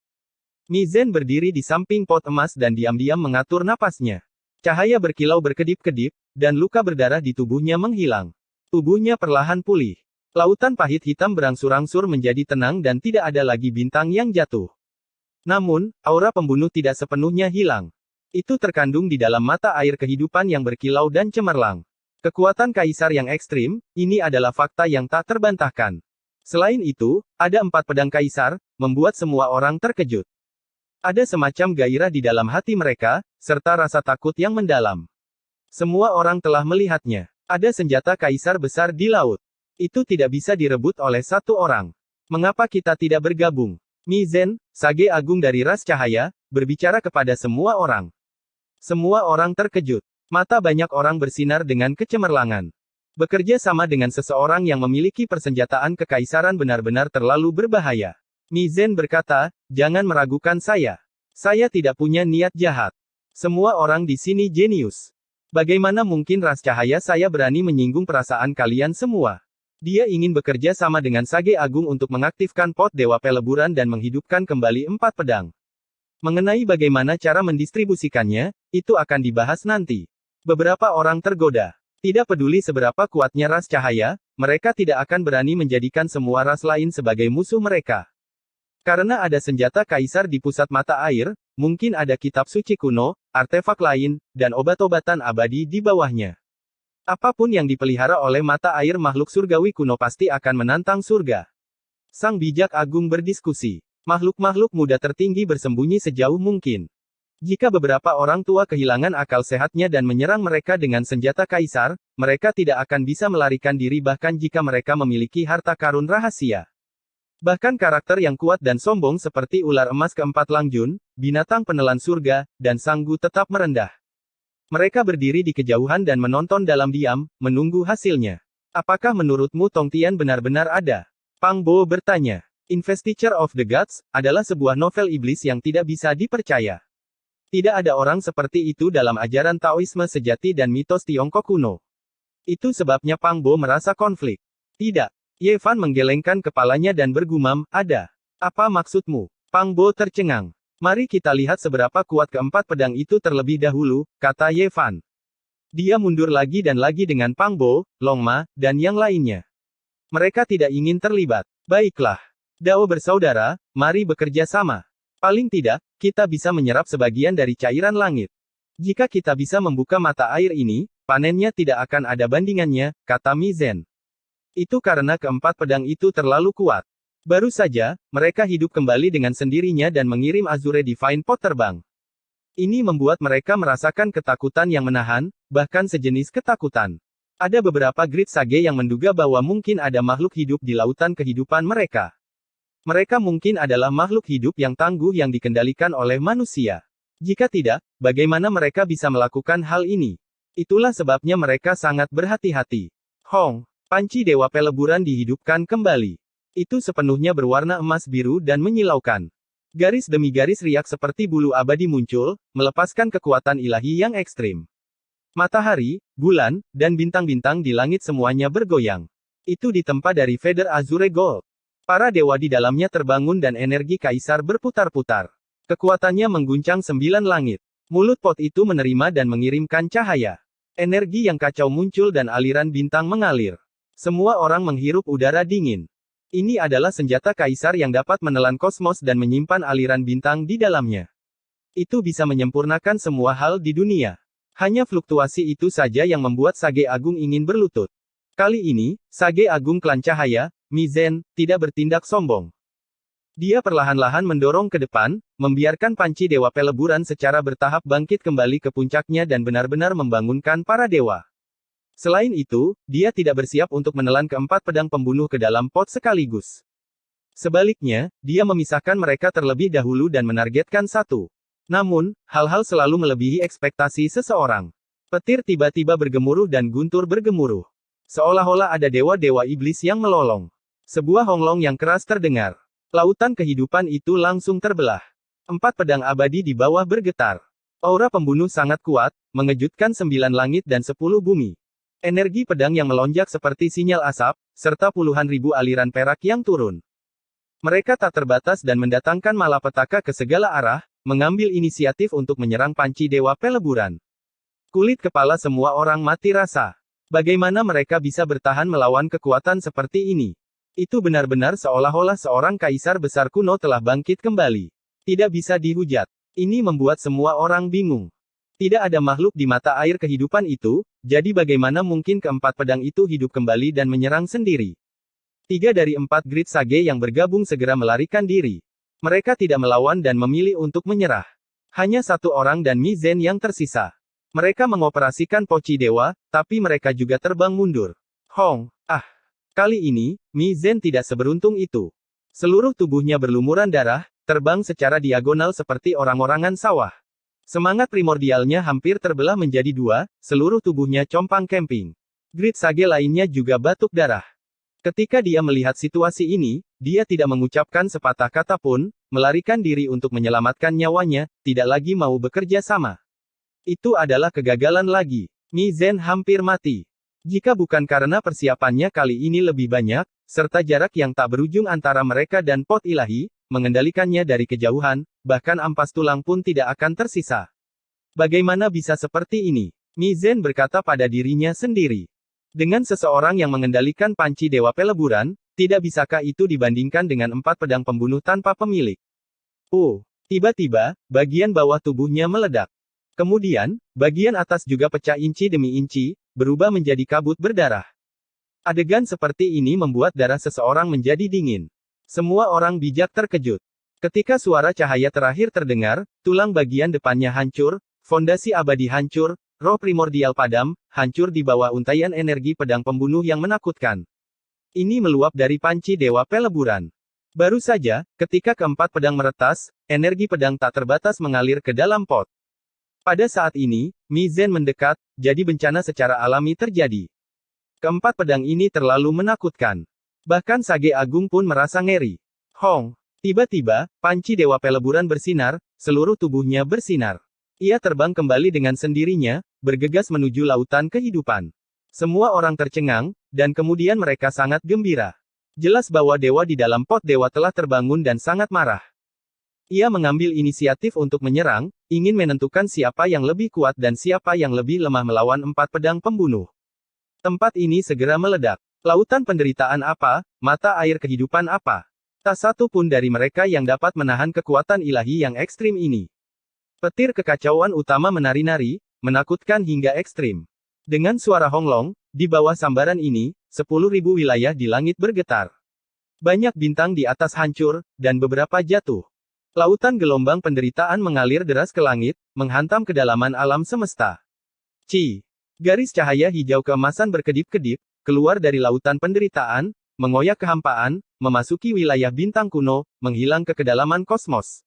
Mizen berdiri di samping pot emas dan diam-diam mengatur napasnya. Cahaya berkilau berkedip-kedip, dan luka berdarah di tubuhnya menghilang. Tubuhnya perlahan pulih. Lautan pahit hitam berangsur-angsur menjadi tenang dan tidak ada lagi bintang yang jatuh. Namun, aura pembunuh tidak sepenuhnya hilang. Itu terkandung di dalam mata air kehidupan yang berkilau dan cemerlang. Kekuatan kaisar yang ekstrim, ini adalah fakta yang tak terbantahkan. Selain itu, ada 4 pedang kaisar, membuat semua orang terkejut. Ada semacam gairah di dalam hati mereka, serta rasa takut yang mendalam. Semua orang telah melihatnya. Ada senjata kaisar besar di laut. Itu tidak bisa direbut oleh satu orang. Mengapa kita tidak bergabung? Mizen, Sage Agung dari ras cahaya, berbicara kepada semua orang. Semua orang terkejut. Mata banyak orang bersinar dengan kecemerlangan. Bekerja sama dengan seseorang yang memiliki persenjataan kekaisaran benar-benar terlalu berbahaya. Mizen berkata, jangan meragukan saya. Saya tidak punya niat jahat. Semua orang di sini jenius. Bagaimana mungkin ras cahaya saya berani menyinggung perasaan kalian semua? Dia ingin bekerja sama dengan Sage Agung untuk mengaktifkan pot Dewa Peleburan dan menghidupkan kembali 4 pedang. Mengenai bagaimana cara mendistribusikannya, itu akan dibahas nanti. Beberapa orang tergoda. Tidak peduli seberapa kuatnya ras cahaya, mereka tidak akan berani menjadikan semua ras lain sebagai musuh mereka. Karena ada senjata kaisar di pusat mata air, mungkin ada kitab suci kuno, artefak lain, dan obat-obatan abadi di bawahnya. Apapun yang dipelihara oleh mata air makhluk surgawi kuno pasti akan menantang surga. Sang bijak agung berdiskusi. Makhluk-makhluk muda tertinggi bersembunyi sejauh mungkin. Jika beberapa orang tua kehilangan akal sehatnya dan menyerang mereka dengan senjata kaisar, mereka tidak akan bisa melarikan diri bahkan jika mereka memiliki harta karun rahasia. Bahkan karakter yang kuat dan sombong seperti ular emas keempat Langjun, binatang penelan surga, dan Sanggu tetap merendah. Mereka berdiri di kejauhan dan menonton dalam diam, menunggu hasilnya. Apakah menurutmu Tong Tian benar-benar ada? Pang Bo bertanya. Investiture of the Gods adalah sebuah novel iblis yang tidak bisa dipercaya. Tidak ada orang seperti itu dalam ajaran Taoisme sejati dan mitos Tiongkok kuno. Itu sebabnya Pang Bo merasa konflik. Tidak. Ye Fan menggelengkan kepalanya dan bergumam, ada. Apa maksudmu? Pang Bo tercengang. Mari kita lihat seberapa kuat keempat pedang itu terlebih dahulu, kata Ye Fan. Dia mundur lagi dan lagi dengan Pang Bo, Long Ma, dan yang lainnya. Mereka tidak ingin terlibat. Baiklah. Dao bersaudara, mari bekerja sama. Paling tidak, kita bisa menyerap sebagian dari cairan langit. Jika kita bisa membuka mata air ini, panennya tidak akan ada bandingannya, kata Mi Zen. Itu karena keempat pedang itu terlalu kuat. Baru saja, mereka hidup kembali dengan sendirinya dan mengirim Azure Divine Pot terbang. Ini membuat mereka merasakan ketakutan yang menahan, bahkan sejenis ketakutan. Ada beberapa Great Sage yang menduga bahwa mungkin ada makhluk hidup di lautan kehidupan mereka. Mereka mungkin adalah makhluk hidup yang tangguh yang dikendalikan oleh manusia. Jika tidak, bagaimana mereka bisa melakukan hal ini? Itulah sebabnya mereka sangat berhati-hati. Hong, panci Dewa Peleburan dihidupkan kembali. Itu sepenuhnya berwarna emas biru dan menyilaukan. Garis demi garis riak seperti bulu abadi muncul, melepaskan kekuatan ilahi yang ekstrim. Matahari, bulan, dan bintang-bintang di langit semuanya bergoyang. Itu ditempa dari Feather Azure Gold. Para dewa di dalamnya terbangun dan energi kaisar berputar-putar. Kekuatannya mengguncang 9 langit. Mulut pot itu menerima dan mengirimkan cahaya. Energi yang kacau muncul dan aliran bintang mengalir. Semua orang menghirup udara dingin. Ini adalah senjata kaisar yang dapat menelan kosmos dan menyimpan aliran bintang di dalamnya. Itu bisa menyempurnakan semua hal di dunia. Hanya fluktuasi itu saja yang membuat Sage Agung ingin berlutut. Kali ini, Sage Agung Klan Cahaya, Mi Zen, tidak bertindak sombong. Dia perlahan-lahan mendorong ke depan, membiarkan panci Dewa Peleburan secara bertahap bangkit kembali ke puncaknya dan benar-benar membangunkan para dewa. Selain itu, dia tidak bersiap untuk menelan keempat pedang pembunuh ke dalam pot sekaligus. Sebaliknya, dia memisahkan mereka terlebih dahulu dan menargetkan satu. Namun, hal-hal selalu melebihi ekspektasi seseorang. Petir tiba-tiba bergemuruh dan guntur bergemuruh. Seolah-olah ada dewa-dewa iblis yang melolong. Sebuah honglong yang keras terdengar. Lautan kehidupan itu langsung terbelah. 4 pedang abadi di bawah bergetar. Aura pembunuh sangat kuat, mengejutkan 9 langit dan 10 bumi. Energi pedang yang melonjak seperti sinyal asap, serta puluhan ribu aliran perak yang turun. Mereka tak terbatas dan mendatangkan malapetaka ke segala arah, mengambil inisiatif untuk menyerang panci Dewa Peleburan. Kulit kepala semua orang mati rasa. Bagaimana mereka bisa bertahan melawan kekuatan seperti ini? Itu benar-benar seolah-olah seorang kaisar besar kuno telah bangkit kembali. Tidak bisa dihujat. Ini membuat semua orang bingung. Tidak ada makhluk di mata air kehidupan itu, jadi bagaimana mungkin keempat pedang itu hidup kembali dan menyerang sendiri? 3 dari 4 Great Sage yang bergabung segera melarikan diri. Mereka tidak melawan dan memilih untuk menyerah. Hanya satu orang dan Mi Zen yang tersisa. Mereka mengoperasikan poci dewa, tapi mereka juga terbang mundur. Hong, kali ini, Mi Zen tidak seberuntung itu. Seluruh tubuhnya berlumuran darah, terbang secara diagonal seperti orang-orangan sawah. Semangat primordialnya hampir terbelah menjadi 2, seluruh tubuhnya compang camping. Great Sage lainnya juga batuk darah. Ketika dia melihat situasi ini, dia tidak mengucapkan sepatah kata pun, melarikan diri untuk menyelamatkan nyawanya, tidak lagi mau bekerja sama. Itu adalah kegagalan lagi. Mi Zen hampir mati. Jika bukan karena persiapannya kali ini lebih banyak, serta jarak yang tak berujung antara mereka dan pot ilahi, mengendalikannya dari kejauhan, bahkan ampas tulang pun tidak akan tersisa. Bagaimana bisa seperti ini? Mi Zen berkata pada dirinya sendiri. Dengan seseorang yang mengendalikan panci Dewa Peleburan, tidak bisakah itu dibandingkan dengan 4 pedang pembunuh tanpa pemilik? Tiba-tiba, bagian bawah tubuhnya meledak. Kemudian, bagian atas juga pecah inci demi inci, berubah menjadi kabut berdarah. Adegan seperti ini membuat darah seseorang menjadi dingin. Semua orang bijak terkejut. Ketika suara cahaya terakhir terdengar, tulang bagian depannya hancur, fondasi abadi hancur, roh primordial padam, hancur di bawah untaian energi pedang pembunuh yang menakutkan. Ini meluap dari panci Dewa Peleburan. Baru saja, ketika keempat pedang meretas, energi pedang tak terbatas mengalir ke dalam pot. Pada saat ini, Mi Zen mendekat, jadi bencana secara alami terjadi. Keempat pedang ini terlalu menakutkan. Bahkan Sage Agung pun merasa ngeri. Hong! Tiba-tiba, panci Dewa Peleburan bersinar, seluruh tubuhnya bersinar. Ia terbang kembali dengan sendirinya, bergegas menuju lautan kehidupan. Semua orang tercengang, dan kemudian mereka sangat gembira. Jelas bahwa dewa di dalam pot dewa telah terbangun dan sangat marah. Ia mengambil inisiatif untuk menyerang, ingin menentukan siapa yang lebih kuat dan siapa yang lebih lemah melawan 4 pedang pembunuh. Tempat ini segera meledak. Lautan penderitaan apa, mata air kehidupan apa. Tak satu pun dari mereka yang dapat menahan kekuatan ilahi yang ekstrim ini. Petir kekacauan utama menari-nari, menakutkan hingga ekstrim. Dengan suara honglong, di bawah sambaran ini, 10.000 wilayah di langit bergetar. Banyak bintang di atas hancur, dan beberapa jatuh. Lautan gelombang penderitaan mengalir deras ke langit, menghantam kedalaman alam semesta. Garis cahaya hijau keemasan berkedip-kedip, keluar dari lautan penderitaan, mengoyak kehampaan, memasuki wilayah bintang kuno, menghilang ke kedalaman kosmos.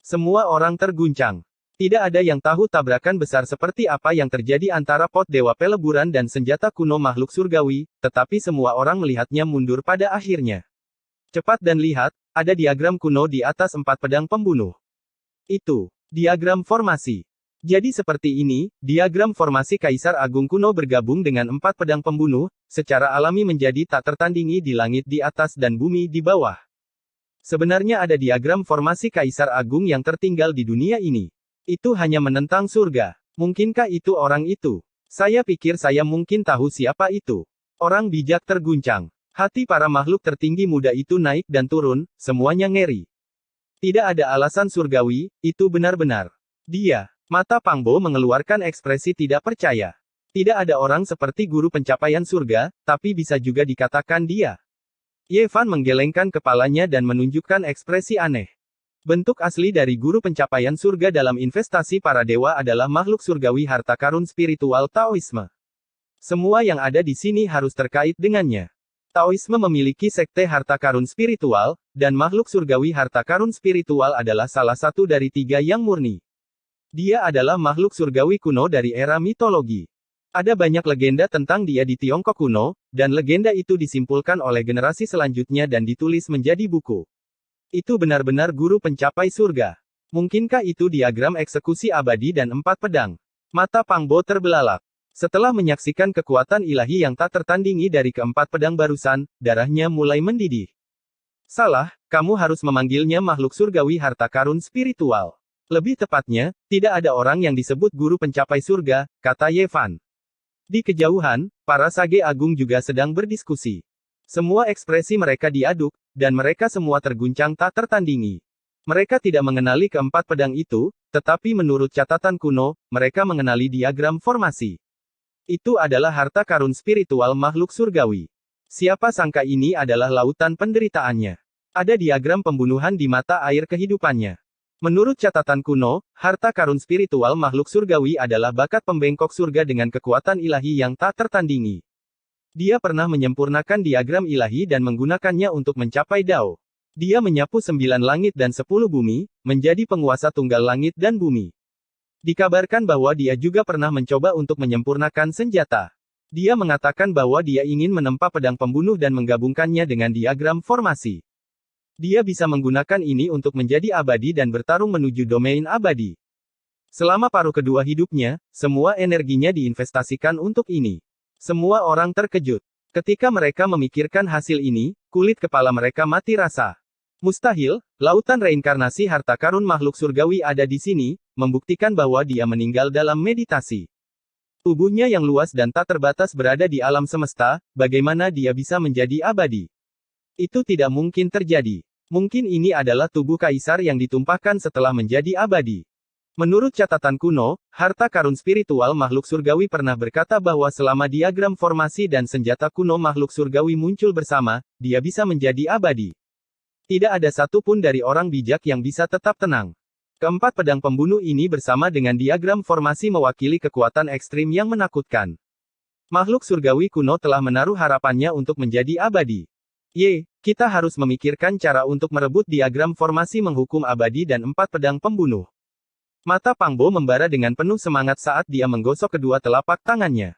Semua orang terguncang. Tidak ada yang tahu tabrakan besar seperti apa yang terjadi antara pot dewa peleburan dan senjata kuno makhluk surgawi, tetapi semua orang melihatnya mundur pada akhirnya. Cepat dan lihat, ada diagram kuno di atas 4 pedang pembunuh. Itu diagram formasi. Jadi seperti ini, diagram formasi Kaisar Agung kuno bergabung dengan 4 pedang pembunuh, secara alami menjadi tak tertandingi di langit di atas dan bumi di bawah. Sebenarnya ada diagram formasi Kaisar Agung yang tertinggal di dunia ini. Itu hanya menentang surga. Mungkinkah itu orang itu? Saya pikir saya mungkin tahu siapa itu. Orang bijak terguncang. Hati para makhluk tertinggi muda itu naik dan turun, semuanya ngeri. Tidak ada alasan surgawi, itu benar-benar. Dia. Mata Pang Bo mengeluarkan ekspresi tidak percaya. Tidak ada orang seperti guru pencapaian surga, tapi bisa juga dikatakan dia. Ye Fan menggelengkan kepalanya dan menunjukkan ekspresi aneh. Bentuk asli dari guru pencapaian surga dalam investasi para dewa adalah makhluk surgawi harta karun spiritual Taoisme. Semua yang ada di sini harus terkait dengannya. Taoisme memiliki sekte harta karun spiritual, dan makhluk surgawi harta karun spiritual adalah salah satu dari 3 yang murni. Dia adalah makhluk surgawi kuno dari era mitologi. Ada banyak legenda tentang dia di Tiongkok kuno, dan legenda itu disimpulkan oleh generasi selanjutnya dan ditulis menjadi buku. Itu benar-benar guru pencapai surga. Mungkinkah itu diagram eksekusi abadi dan 4 pedang? Mata Pang Bo terbelalak. Setelah menyaksikan kekuatan ilahi yang tak tertandingi dari keempat pedang barusan, darahnya mulai mendidih. Salah, kamu harus memanggilnya makhluk surgawi harta karun spiritual. Lebih tepatnya, tidak ada orang yang disebut guru pencapai surga, kata Ye Fan. Di kejauhan, para sage agung juga sedang berdiskusi. Semua ekspresi mereka diaduk, dan mereka semua terguncang tak tertandingi. Mereka tidak mengenali keempat pedang itu, tetapi menurut catatan kuno, mereka mengenali diagram formasi. Itu adalah harta karun spiritual makhluk surgawi. Siapa sangka ini adalah lautan penderitaannya. Ada diagram pembunuhan di mata air kehidupannya. Menurut catatan kuno, harta karun spiritual makhluk surgawi adalah bakat pembengkok surga dengan kekuatan ilahi yang tak tertandingi. Dia pernah menyempurnakan diagram ilahi dan menggunakannya untuk mencapai Dao. Dia menyapu 9 langit dan 10 bumi, menjadi penguasa tunggal langit dan bumi. Dikabarkan bahwa dia juga pernah mencoba untuk menyempurnakan senjata. Dia mengatakan bahwa dia ingin menempa pedang pembunuh dan menggabungkannya dengan diagram formasi. Dia bisa menggunakan ini untuk menjadi abadi dan bertarung menuju domain abadi. Selama paruh kedua hidupnya, semua energinya diinvestasikan untuk ini. Semua orang terkejut. Ketika mereka memikirkan hasil ini, kulit kepala mereka mati rasa. Mustahil, lautan reinkarnasi harta karun makhluk surgawi ada di sini, membuktikan bahwa dia meninggal dalam meditasi. Tubuhnya yang luas dan tak terbatas berada di alam semesta, bagaimana dia bisa menjadi abadi? Itu tidak mungkin terjadi. Mungkin ini adalah tubuh kaisar yang ditumpahkan setelah menjadi abadi. Menurut catatan kuno, harta karun spiritual makhluk surgawi pernah berkata bahwa selama diagram formasi dan senjata kuno makhluk surgawi muncul bersama, dia bisa menjadi abadi. Tidak ada satupun dari orang bijak yang bisa tetap tenang. Keempat pedang pembunuh ini bersama dengan diagram formasi mewakili kekuatan ekstrim yang menakutkan. Makhluk surgawi kuno telah menaruh harapannya untuk menjadi abadi. Kita harus memikirkan cara untuk merebut diagram formasi menghukum abadi dan 4 pedang pembunuh. Mata Pang Bo membara dengan penuh semangat saat dia menggosok kedua telapak tangannya.